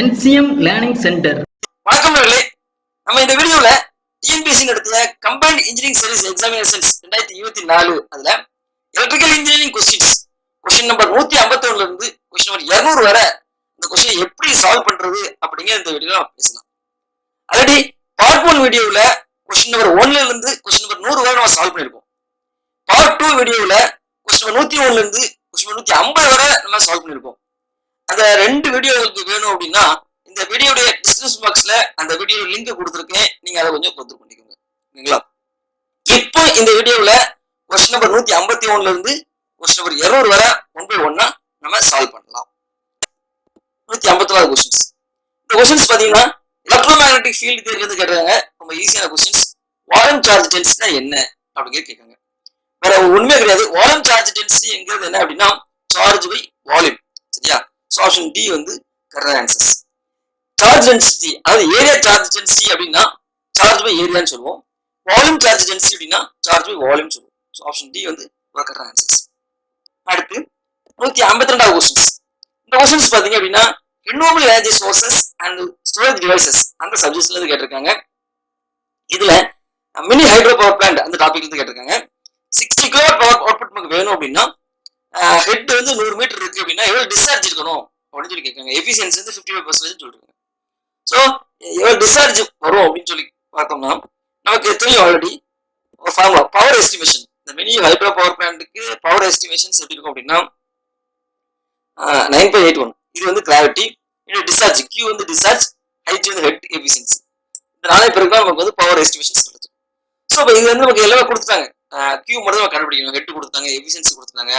NCM learning centre. வணக்கம் நண்பர்களே. நம்ம இந்த வீடியோல டிஎன்பிஎஸ்சி நடத்திய கம்பைன்ட் இன்ஜினியரிங் சர்வீஸ் எக்ஸாமினேஷன்ஸ் 2024 அதுல எலக்ட்ரிக்கல் இன்ஜினியரிங் கொஸ்டின் நம்பர் 151 இருந்து கொஸ்டின் நம்பர் 200 வரை இந்த கொஸ்டினை எப்படி சால்வ் பண்றது அப்படிங்கிற இந்த வீடியோல நம்ம பேசலாம். ஆல்ரெடி பார்ட் 1 வீடியோல கொஸ்டின் நம்பர் 1ல இருந்து கொஸ்டின் நம்பர் 100 வரை நம்ம சால்வ் பண்ணிருக்கோம். பார்ட் 2 வீடியோல கொஸ்டின் நம்பர் 101ல இருந்து கொஸ்டின் நம்பர் 150 வரை நம்ம சால்வ் பண்ணிருக்கோம். அந்த ரெண்டு வீடியோ உங்களுக்கு வேணும் அப்படின்னா இந்த வீடியோடைய டிஸ்கிரிப்ஷன் பாக்ஸ்ல அந்த வீடியோ லிங்க் கொடுத்துருக்கேன், நீங்க அதை கொஞ்சம் கொத்து பண்ணிக்கோங்க. சரிங்களா? இப்போ இந்த வீடியோல கொஸ்டின் நம்பர் 151ல இருந்து கொஸ்டின் நம்பர் 200 வரை ஒன் பை ஒன்னா நம்ம சால்வ் பண்ணலாம். 154 கொஸ்டின்ஸ். இந்த கொஸ்டின்ஸ் பாத்தீங்கன்னா எலக்ட்ரோமேக்னெட்டிக் ஃபீல்டு தெரிஞ்சது கேட்டாங்க. ரொம்ப ஈஸியான கொஸ்டின்ஸ். வால்யூம் சார்ஜ் டென்சிட்டினா என்ன அப்படிங்கிறது கேட்காங்க. வேற ஒண்ணுமே கிடையாது. வால்யூம் சார்ஜ் டென்சிட்டிங்கிறது என்ன அப்படின்னா சார்ஜ் பை வால்யூம். சரியா? ஸோ ஆப்ஷன் டி வந்து கரெக்டான ஆன்சர்ஸ். சார்ஜ் டென்சிட்டி அதாவது ஏரியா சார்ஜ் டென்சிட்டி அப்படின்னா சார்ஜ் பை ஏரியான்னு சொல்லுவோம். வால்யூம் சார்ஜ் டென்சிட்டி அப்படின்னா சார்ஜ் பை வால்யூம் சொல்லுவோம். ஸோ ஆப்ஷன் டி வந்து கரெக்டான ஆன்சர்ஸ். அடுத்து 152 கொஸ்டின்ஸ். இந்த கொஸ்டின்ஸ் பாத்தீங்க அப்படின்னா renewable energy sources and storage devices அந்த சப்ஜெக்ட்ஸ்ல இருந்து கேட்டிருக்காங்க. இதுல மினி ஹைட்ரோ பவர் பிளான்ட் அந்த டாபிக்ல இருந்து கேட்டிருக்காங்க. 60 கிலோவாட் பவர் அவுட்புட் நமக்கு வேணும் அப்படின்னா ஹெட் வந்து 100 மீட்டர் இருக்கு அப்படின்னா எவ்வளவு டிஸ்சார்ஜ் இருக்கணும் அப்படின்னு சொல்லி கேட்காங்க. எஃபிஷியன்சி வந்து 55% சொல்றாங்க. ஸோ எவ்வளவு டிஸ்சார்ஜ் வரும் அப்படின்னு சொல்லி பார்த்தோம்னா நமக்கு தெரியும் ஆல்ரெடி ஒரு ஃபார்முலா பவர் எஸ்டிமேஷன். இந்த மினி ஹைட்ரோ பவர் பிளான்ட்டுக்கு பவர் எஸ்டிமேஷன்ஸ் எப்படி இருக்கும் அப்படின்னா 9.81. இது வந்து கிராவிட்டி, இது டிஸ்சார்ஜ், கியூ வந்து டிஸ்சார்ஜ், ஹைச் வந்து ஹெட் எஃபிஷியன்சி. இந்த நாளை பிறகு நமக்கு வந்து பவர் எஸ்டிமேஷன்ஸ் கிடைச்சிடும். ஸோ இப்போ இது வந்து நமக்கு எல்லாமே கொடுத்துட்டாங்க. கியூ மட்டும் நம்ம கண்டுபிடிக்கணும். ஹெட் கொடுத்தாங்க, எஃபிஷியன்சி கொடுத்துட்டாங்க,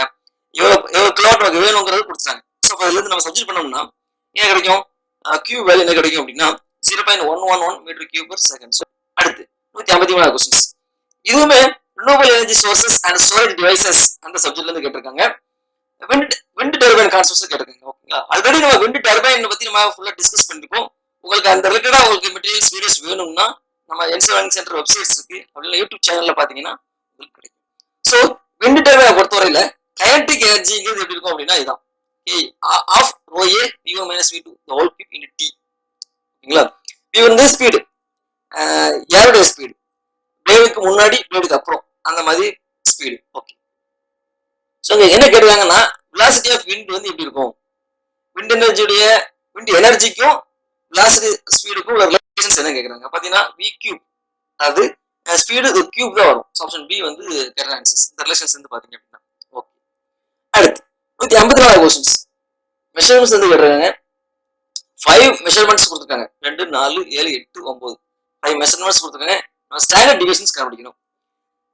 எவ்வளவு கிலோவாட் நமக்கு வேணுங்கிறது கொடுத்துட்டாங்க. ஸோ அதுல இருந்து நம்ம சப்ஜெக்ட் பண்ணோம்னா என்ன கிடைக்கும்? கியூ வேல்யூ என்ன கிடைக்கும் அப்படின்னா 0.111 metre cube per second. So அடுத்து 153 கொஸ்டின்ஸ். இதுவுமே renewable energy sources and storage devices அந்த சப்ஜெக்ட்ல இருந்து கேட்டிருக்காங்க. விண்ட் டர்பைன் கான்செப்ட்ஸ் கேட்டிருக்காங்க. ஓகேங்களா? ஆல்ரெடி நம்ம விண்ட் டர்பைன் பத்தி நம்ம ஃபுல்லா டிஸ்கஸ் பண்ணிருக்கோம். உங்களுக்கு அந்த ரிலேட்டடா உங்களுக்கு மெட்டீரியல்ஸ் வீடியோஸ் வேணும்னா நம்ம என்சி லேர்னிங் சென்டர் வெப்சைட்ஸ் இருக்கு, அப்படின்னா யூடியூப் சேனல்ல பாத்தீங்கன்னா உங்களுக்கு கிடைக்கும். ஸோ விண்ட் டர்பைனை பொறுத்தவரையில கைனடிக் எனர்ஜிங்கிறது எப்படி இருக்கும் அப்படின்னா இதுதான் half rho A v1 minus v2 the whole cube into t. ஓகேங்களா? v1 வந்து ஸ்பீடு, ஏரோடைய ஸ்பீடு, பிளேடுக்கு முன்னாடி பிளேடுக்கு அப்புறம் அந்த மாதிரி ஸ்பீடு. ஓகே. ஸோ இங்க என்ன கேட்குறாங்கன்னா வெலாசிட்டி ஆஃப் விண்ட் வந்து எப்படி இருக்கும்? விண்ட் எனர்ஜிக்கும் வெலாசிட்டி ஸ்பீடுக்கும் உள்ள ரிலேஷன்ஸ் என்ன கேட்குறாங்க பார்த்தீங்கன்னா v கியூப், அதாவது ஸ்பீடு கியூப் தான் வரும். ஆப்ஷன் பி வந்து கரெக்ட் ஆன்சர்ஸ். இந்த ரிலேஷன்ஸ் வந்து பாத்தீங்க அப்படின்னா ஓகே. அடுத்து 154 கொஸ்டின்ஸ். மெஷர்மெண்ட்ஸ் வந்து கேட்டிருக்காங்க. 5 மெஷர்மெண்ட்ஸ் கொடுத்துருக்காங்க. 2, 4, 7, 8, 9 5 மெஷர்மெண்ட்ஸ் கொடுத்துருக்காங்க. நம்ம ஸ்டாண்டர்ட் டிவிஷன்ஸ் கண்டுபிடிக்கணும்.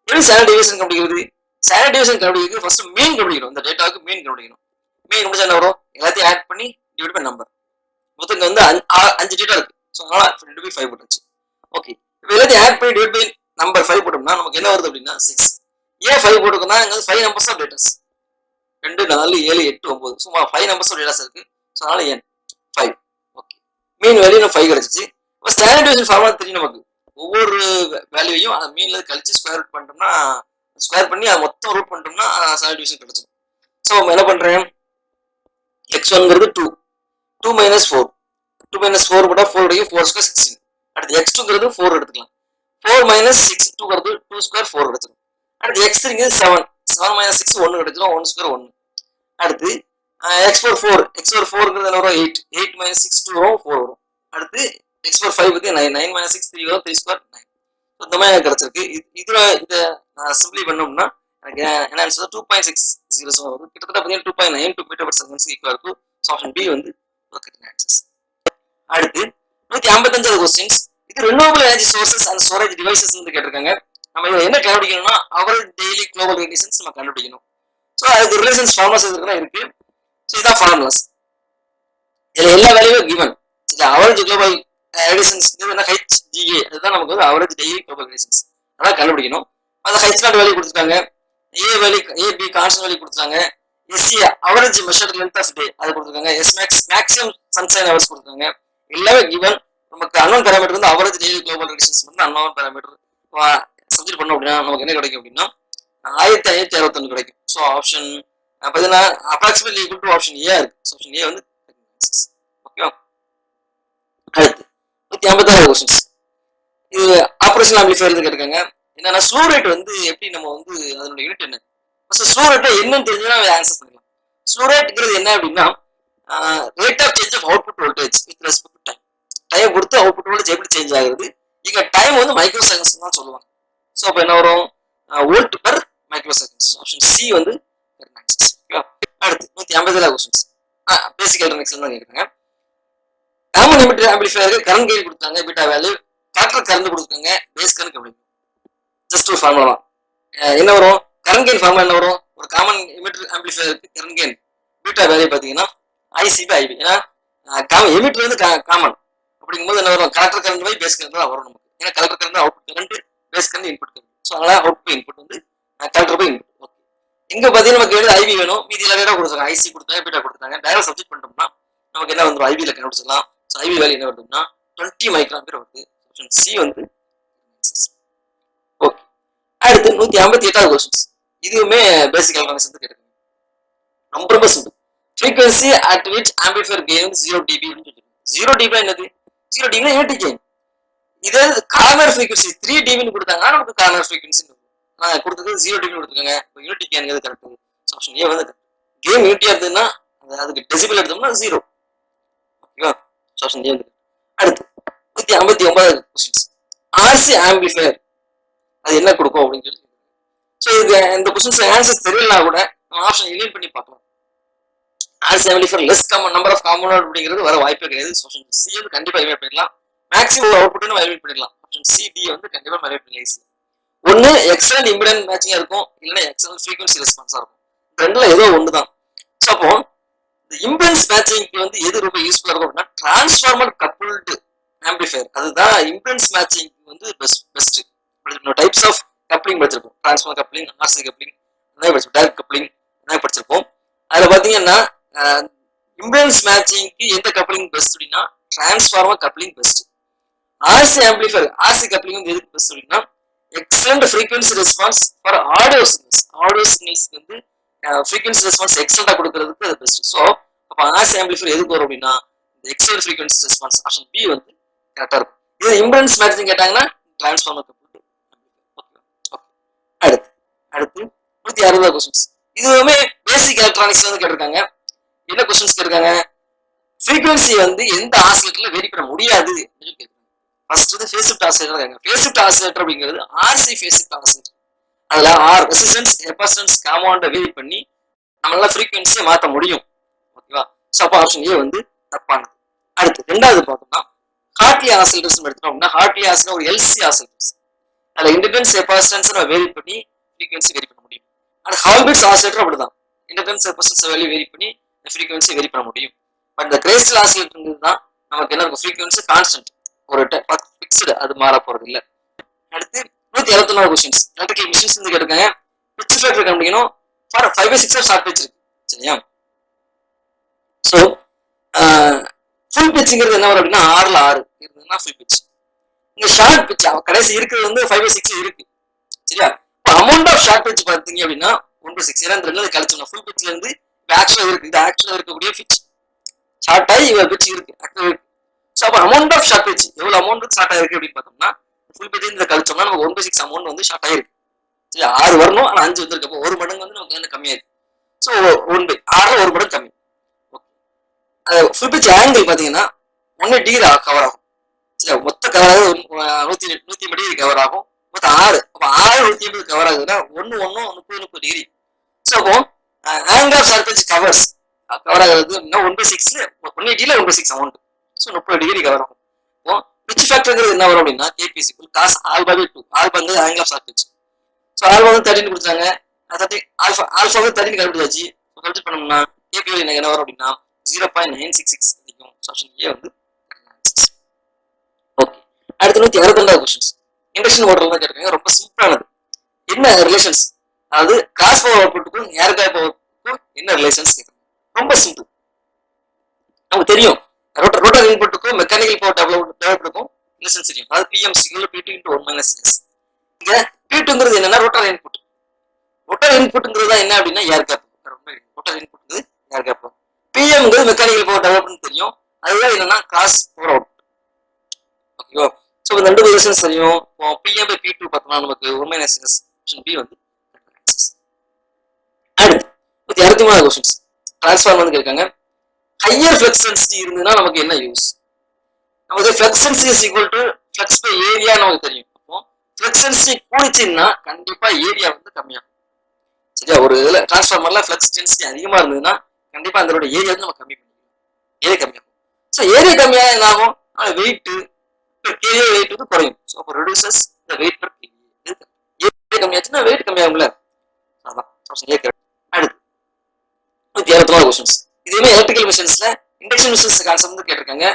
எப்படி ஸ்டாண்டர்ட் டிவிஷன் கண்டுபிடிக்கிறது? ஸ்டாண்டர்ட் டிவிஷன் கண்டுபிடிக்கிறது ஃபர்ஸ்ட் மீன் கண்டுபிடிக்கணும். இந்த டேட்டாவுக்கு மீன் கண்டுபிடிக்கணும். மீன் கண்டுபிடிச்சா என்ன வரும்? எல்லாத்தையும் ஆட் பண்ணி டிவைட் பை நம்பர். மொத்தம் இங்க வந்து 5 டேட்டா இருக்கு. ஸோ அதனால 5 போட்டுச்சு. ஓகே. இப்போ எல்லாத்தையும் ஆட் பண்ணி டிவைட் பை நம்பர் 5 போட்டோம்னா நமக்கு என்ன வருது அப்படின்னா 6. ஏன் 5 போட்டுக்கோன்னா இங்க வந்து 5 நம்பர்ஸ் ஆஃப் டேட்டாஸ் 2, 4, 7, 8, 9 சும்மா 5 நம்பர்ஸ் டேட்டாஸ் இருக்கு. ஸோ அதனால n 5. ஓகே. மீன் வேல்யூ 5 கிடைச்சிச்சு. இப்போ ஸ்டாண்டர்ட் டிவிஷன் ஃபார்முலா தெரியும் நமக்கு. ஒவ்வொரு வேல்யூவையும் அந்த மீன்ல கழிச்சு ஸ்கொயர் ரூட் பண்ணிட்டோம்னா ஸ்கொயர் பண்ணி அதை மொத்தம் ரூட் பண்ணிட்டோம்னா ஸ்டாண்டர்ட் டிவிஷன் கிடைச்சிடும். ஸோ நம்ம என்ன பண்றேன்? x1ங்கிறது 2, 2 minus 4, 2 minus 4 போட்டா 4 கிடைக்கும். 4 ஸ்கொயர் 16. அடுத்து x2ங்கிறது 4 எடுத்துக்கலாம். 4 minus 6 2 வருது. 2 ஸ்கொயர் 4 கிடைச்சிடும். அடுத்து x3ங்கிறது 7, 7 minus 6 1 கிடைச்சிடும். 1 ஸ்கொயர் 1. அடுத்து x4 4, x4 4ங்கிறது என்ன வரும்? 8, 8 minus 6 2 வரும், 4 வரும். அடுத்து x4 5 பத்தி 9, 9 minus 6 3 வரும், 3 ஸ்கொயர் 9. இந்த மாதிரி எனக்கு கிடைச்சிருக்கு. இதுல இதை நான் சிம்பிளி பண்ணோம்னா எனக்கு என்ன ஆன்சர் 2.607 வரும். கிட்டத்தட்ட பார்த்தீங்கன்னா 2.92 மீட்டர் பர் செகண்ட்ஸ்க்கு ஈக்குவலா இருக்கும். ஆப்ஷன் பி வந்து ஆன்சர்ஸ். அடுத்து 155 கொஸ்டின்ஸ். இது renewable energy sources and storage devices வந்து கேட்டிருக்காங்க. நம்ம இதை என்ன கண்டுபிடிக்கணும்னா அவரேஜ் டெய்லி குளோபல் ரேடியேஷன்ஸ் நம்ம கண்டுபிடிக்கணும். ஸோ அதுக்கு ரிலேஷன்ஸ் ஃபார்முலாஸ் இருக்கு. ஸோ இதான் ஃபார்முலாஸ். இதுல எல்லா வேல்யூவும் given. Average global radiations HGA, அதுதான் நமக்கு வந்து அவரேஜ் டெய்லி குளோபல் ரேடியேஷன்ஸ். அதான் கண்டுபிடிக்கணும். அந்த H0 வேல்யூ கொடுத்துருக்காங்க. AB கான்ஸ்டன்ட் வேல்யூ கொடுத்துருக்காங்க. SC average measured length of day அது கொடுத்துருக்காங்க. SMax மேக்ஸிமம் சன்ஷைன் ஹவர்ஸ் கொடுத்துருக்காங்க. எல்லாமே கிவன். நமக்கு அன்னோன் பாராமீட்டர் வந்து அவரேஜ் டெய்லி குளோபல் ரேடியேஷன்ஸ் மட்டும் அன்னோன் பாராமீட்டர் சப்ஜெக்ட் பண்ணோம் அப்படின்னா நமக்கு என்ன கிடைக்கும் அப்படின்னா 1561 கிடைக்கும். ஸோ ஆப்ஷன் பார்த்தீங்கன்னா approximately equal to option A இருக்கு. ஆப்ஷன் ஏ வந்து ஓகேவா? கொஸ்டின்ஸ். இது ஆப்ரேஷன் ஆம்பிளிஃபையர் கேட்டிருக்காங்க. என்னன்னா ஸ்லூ ரேட் வந்து எப்படி நம்ம வந்து அதோட யூனிட் என்ன? ஃபர்ஸ்ட் ஸ்லூ ரேட் என்னன்னு தெரிஞ்சா ஆன்சர் பண்ணிக்கலாம். ஸ்லூ ரேட்ங்கிறது என்ன அப்படின்னா rate of change of output voltage with respect to time. Time பொறுத்து அவுட்புட் வோல்டேஜ் எப்படி சேஞ்ச் ஆகுது. இங்க டைம் வந்து மைக்ரோ செகண்ட்ஸ் தான் சொல்லுவாங்க. ஸோ அப்போ என்ன வரும்? Volt per micro seconds. Option C வந்து அடுத்து 157 கொஸ்டின்ஸ். பேசிக் எலக்ட்ரானிக்ஸ் தான் கேட்குறாங்க. காமன் எமிட்டர் ஆம்பிளிஃபையருக்கு கரண்ட் கெயின் கொடுத்தாங்க, பீட்டா வேல்யூ. கலெக்டர் கரண்ட் கொடுத்துருக்காங்க, பேஸ் கரண்ட் அப்படி. ஜஸ்ட் ஒரு ஃபார்முலா தான். என்ன வரும்? கரண்ட் கெயின் ஃபார்முலா என்ன வரும்? ஒரு காமன் எமிட்டர் ஆம்பிளிஃபையருக்கு கரண்ட் கெயின் பீட்டா வேல்யூ பார்த்தீங்கன்னா ஐசி பை ஐபி. ஏன்னா எமிட்டர் வந்து காமன் அப்படிங்கும்போது என்ன வரும்? Collector current by base current தான் வரும் நமக்கு. ஏன்னா collector current output current, base current input current. So அதனால அவுட்புட் இன்புட் வந்து கலெக்டர் பை இன்புட். ஓகே, இங்க பார்த்தீங்கன்னா நமக்கு வேணும் ஐவி வேணும், மீதி எல்லாம் வேணும் கொடுத்துருக்காங்க. ஐசி கொடுத்தாங்க, பீட்டா கொடுத்தாங்க. டைரக்ட் சப்ஜெக்ட் பண்ணிட்டோம்னா நமக்கு என்ன வந்துடும்? ஐவியில் கண்டுபிடிச்சிடலாம். ஸோ ஐவி வேல்யூ என்ன வருதுன்னா 20 மைக்ரான் வருது. ஆப்ஷன் சி வந்து. ஓகே, அடுத்து 158 கொஸ்டின்ஸ். இதுவுமே பேசிக் எலக்ட்ரானிக்ஸ் வந்து கேட்குறாங்க. ரொம்ப ரொம்ப simple. Frequency at which amplifier gain வந்து 0 dB அப்படின்னு சொல்லியிருக்காங்க. 0 dB என்னது? 0 dB யூனிட்டி கெயின். இதே கார்னர் ஃப்ரீக்வன்சி 3 dBன்னு கொடுத்தாங்கன்னா நமக்கு கார்னர் ஃப்ரீக்வன்சி கொடுத்தது 0 dB கொடுத்துருக்காங்க. Unity gain correct. Option A வந்து கெயின் யூனிட்டியா இருந்ததுன்னா அதுக்கு டெசிபிள் எடுத்தோம்னா 0. ஓகேவா? ஆப்ஷன் ஏ வந்து. அடுத்து 159 கொஸ்டின்ஸ். ஆர்சி ஆம்பிளிஃபையர் அது என்ன கொடுக்கும் அப்படின்னு சொல்லி. ஸோ இது இந்த கொஸ்டின்ஸ் ஆன்சர் தெரியலனா கூட நம்ம ஆப்ஷன் எலிமினேட் பண்ணி பார்க்கலாம். RC amplifier less common number of component அப்படிங்கிறது வர வாய்ப்பே கிடையாது. ஆப்ஷன் சி வந்து கண்டிப்பா எலிமினேட் பண்ணிடலாம். மேக்ஸிமம் அவுட்புட் நம்ம எலிமினேட் பண்ணிடலாம். ஆப்ஷன் சி டி வந்து கண்டிப்பா எலிமினேட் பண்ணலாம். ஒன்னு எக்ஸ்டர்னல் இம்பிடன்ஸ் மேட்சிங்கா இருக்கும், இல்லைன்னா எக்ஸ்டர்னல் ஃப்ரீக்வன்சி ரெஸ்பான்ஸா இருக்கும். ரெண்டுல ஏதோ ஒன்று தான். ஸோ அப்போ இந்த இம்பிடன்ஸ் மேட்சிங்க்கு வந்து எது ரொம்ப யூஸ்ஃபுல்லா இருக்கும் அப்படின்னா டிரான்ஸ்ஃபார்மர் கப்புள்டு ஆம்பிளிஃபையர். அதுதான் இம்பிடன்ஸ் மேட்சிங் வந்து பெஸ்ட். டைப்ஸ் ஆஃப் கப்ளிங் படிச்சிருப்போம். Transformer coupling, RC coupling, direct coupling படிச்சிருப்போம். அதுல பாத்தீங்கன்னா இம்பிடன்ஸ் மேட்சிங்க்கு எந்த கப்ளிங் பெஸ்ட் அப்படின்னா transformer coupling best. RC amplifier RC coupling வந்து எதுக்கு பெஸ்ட் அப்படின்னா excellent frequency response for audio signals. Audio சிக்னல்ஸ்க்கு வந்து ஃப்ரீக்வன்சி ரெஸ்பான்ஸ் எக்ஸலண்டா கொடுக்கறதுக்கு அது பெஸ்ட். ஸோ அப்போ ஆர்சி ஆம்பிளிஃபையர் எதுக்கு வரும் அப்படின்னா இந்த excellent frequency response. Option B வந்து கரெக்டா இருக்கும். இது இம்பிடன்ஸ் மேட்சிங் கேட்டாங்கன்னா டிரான்ஸ்ஃபார்மர் கப்ளிங். அடுத்து 160 கொஸ்டின்ஸ். இதுவுமே பேசிக் எலக்ட்ரானிக்ஸ்ல இருந்து கேட்டிருக்காங்க. என்ன கொஸ்டின்ஸ் கேட்டிருக்காங்க? ஃப்ரீக்வன்சி வந்து எந்த ஆசிலேட்டர்ல வேரி பண்ண முடியாது அப்படின்னு கேட்குறாங்க. ஃபர்ஸ்ட் வந்து ஃபேஸ் ஷிஃப்ட் ஆசிலேட்டர் இருக்காங்க. ஃபேஸ் ஷிஃப்ட் ஆசிலேட்டர் அப்படிங்கிறது ஆர்சி ஃபேஸ் ஷிஃப்ட் ஆசிலேட்டர். அதுல ஆர் ரெசிஸ்டன்ஸ் கெபாசிட்டன்ஸ் காம்பவுண்ட வேரி பண்ணி நம்மளால ஃப்ரீக்வன்சியை மாற்ற முடியும். ஓகேவா? ஸோ அப்போ ஆப்ஷன் ஏ வந்து தப்பானது. அடுத்து ரெண்டாவது பார்த்தோம்னா ஹார்ட்லி ஆசிலேட்டர்ஸ் எடுத்துட்டோம் அப்படின்னா ஹார்ட்லி ஆசிலேட்டர் ஒரு எல்சி ஆசிலேட்டர்ஸ். அதுல இண்டிபெண்டன்ஸ் கெபாசிட்டன்ஸ் நம்ம வேரி பண்ணி ஃப்ரீக்வன்சி வேரி பண்ண முடியும். அது ஹால்பிட்ஸ் ஆசிலேட்டர் அப்படிதான். இண்டிபெண்டன்ஸ் கெபாசிட்டன்ஸ் வேல்யூ வேரி பண்ணி ஃப்ரீக்வன்சி வேரி பண்ண முடியும். பட் இந்த கிரைஸ்டல் ஆசிலேட்டர் தான் நமக்கு என்ன இருக்கும்? ஃப்ரீக்வன்சி கான்ஸ்டன்ட், ஒரு ஃபிக்ஸ்டு, அது மாற போறது இல்லை. அடுத்து 161 கொஸ்டின்ஸ். எலக்ட்ரிக்கல் மிஷின்ஸ் வந்து கேட்டிருக்காங்க. பிட்ச் ஃபேக்டர் கண்டுபிடிக்கணும். ஃபார் 5/6 ஆஃப் ஷார்ட் பிட்ச் இருக்கு. சரியா? ஸோ ஃபுல் பிட்ச்ங்கிறது என்ன வரும் அப்படின்னா 6ல் 6 இருந்ததுன்னா ஃபுல் பிட்ச். இங்க ஷார்ட் பிட்ச் கடைசி இருக்கிறது வந்து 5/6 இருக்கு. சரியா? அமௌண்ட் ஆஃப் ஷார்ட் பிட்ச் பார்த்தீங்க அப்படின்னா 1/6. ஏன்னா இந்த ரெண்டு கழிச்சோம்னா ஃபுல் பிட்ச்ல இருந்து ஆக்சுவலா இருக்கு. இது ஆக்சுவலா இருக்கக்கூடிய பிட்ச். ஷார்ட் ஆகி இவ்வளவு பிட்ச் இருக்கு, ஆக்சுவலா இருக்கு. ஸோ அப்போ அமௌண்ட் ஆஃப் ஷார்ட் பிட்ச் எவ்வளவு அமௌண்ட் ஷார்ட் ஆயிருக்கு அப்படின்னு பார்த்தோம்னா ஃபுல் பிட்ச் இந்த கழிச்சோம்னா நமக்கு 1/6 அமௌண்ட் வந்து ஷார்ட் ஆயிருக்கு. சரி, 6 வரணும், ஆனால் 5 வந்துருக்கு. அப்போ ஒரு மடங்கு வந்து நமக்கு வந்து கம்மியாயிருக்கு. ஸோ 6ல் 1 மடங்கு கம்மி. ஃபுல் பிட்ச் ஆங்கிள் பார்த்தீங்கன்னா 180 டிகிரி கவர் ஆகும். சரி, மொத்த கவர் ஆகுது 180 டிகிரி கவர் ஆகும். மொத்தம் 6. அப்போ 6 180 கவர் ஆகுதுன்னா 1 டிகிரி. ஸோ அப்போ angle of short pitch cover ஆகுது 1/6 180ல 1/6 அமௌண்ட். ஸோ 30 டிகிரி கவர் ஆகும். இப்போ பிட்ச் ஃபேக்டர்ங்கிறது என்ன வரும் அப்படின்னா கேபிசி காஸ் ஆல்பா/2. ஆல்பாங்கிறது angle of short pitch. So alpha வந்து 13 கொடுத்தாங்க. ஆல்பா வந்து 13 கண்டுபிடிச்சாச்சு. கல்குலேட் பண்ணோம்னா கேபி எனக்கு என்ன வரும் அப்படின்னா 0.966 கிடைக்கும். ஆப்ஷன் ஏ வந்து. ஓகே, அடுத்து 162 கொஸ்டின்ஸ். இண்டக்ஷன் மோட்டர் தான் கேட்டிருக்காங்க. ரொம்ப சிம்பிளானது. என்ன ரிலேஷன்ஸ், அதாவது கிராஸ் பவர் அவுட்புட்டுக்கும் ஏர் கேப் அவுட்புட்டுக்கும் என்ன ரிலேஷன்ஸ் கேட்குறாங்க. ரொம்ப சிம்பிள். நமக்கு தெரியும் ரோட்டர் இன்புட்டுக்கும் மெக்கானிக்கல் பவர் டெவலப்மெண்ட்டுக்கும் ரிலேஷன்ஸ் தெரியும். அதாவது பிஎம் சிக்னல் P2 × 1 - S. இங்க P2ங்கிறது என்னன்னா ரோட்டர் இன்புட். ரோட்டர் இன்புட்ங்கிறது என்ன அப்படின்னா ஏர் கேப். ரோட்டர் இன்புட்ங்கிறது ஏர் கேப். பிஎம்ங்கிறது மெக்கானிக்கல் பவர் டெவலப்மெண்ட் தெரியும். அதுதான் என்னன்னா கிராஸ் பவர் அவுட்புட். ஓகேவா? ஸோ இந்த ரெண்டு ரிலேஷன்ஸ் தெரியும். பிஎம் பை பி டூ பார்த்தோம்னா நமக்கு உண்மையான ஆப்ஷன் பி வந்து அடுத்து 203 கொஸ்டின்ஸ். டிரான்ஸ்ஃபார்ம் வந்து கேட்காங்க. ஹையர் ஃபிளக்ஸ் டென்சிட்டி இருந்ததுன்னா நமக்கு என்ன யூஸ்? நமக்கு flux density is equal to flux by area நமக்கு தெரியும். அப்போ ஃபிளக்ஸ் டென்சிட்டி கூடிச்சுன்னா கண்டிப்பா ஏரியா வந்து கம்மியாகும். சரியா? ஒரு இதுல டிரான்ஸ்ஃபார்மர்ல ஃபிளக்ஸ் டென்சிட்டி அதிகமா இருந்ததுன்னா கண்டிப்பா அதோட ஏரியா வந்து நம்ம கம்மி பண்ணிக்கலாம். ஏரியா கம்மியாகும். ஸோ ஏரியா கம்மியா என்ன ஆகும்? வெயிட் கேரியா வெயிட் வந்து குறையும். ஸோ அப்போ reduces the weight per area. Area கம்மியாச்சுன்னா வெயிட் கம்மியாகும்ல. அதான் ஆப்ஷன் ஏ கரெக்ட். அடுத்து 274 கொஸ்டின்ஸ். இதுவுமே எலக்ட்ரிக்கல் மிஷின்ஸ்ல இண்டக்ஷன் மிஷின்ஸ் கான்செப்ட் வந்து கேட்டிருக்காங்க.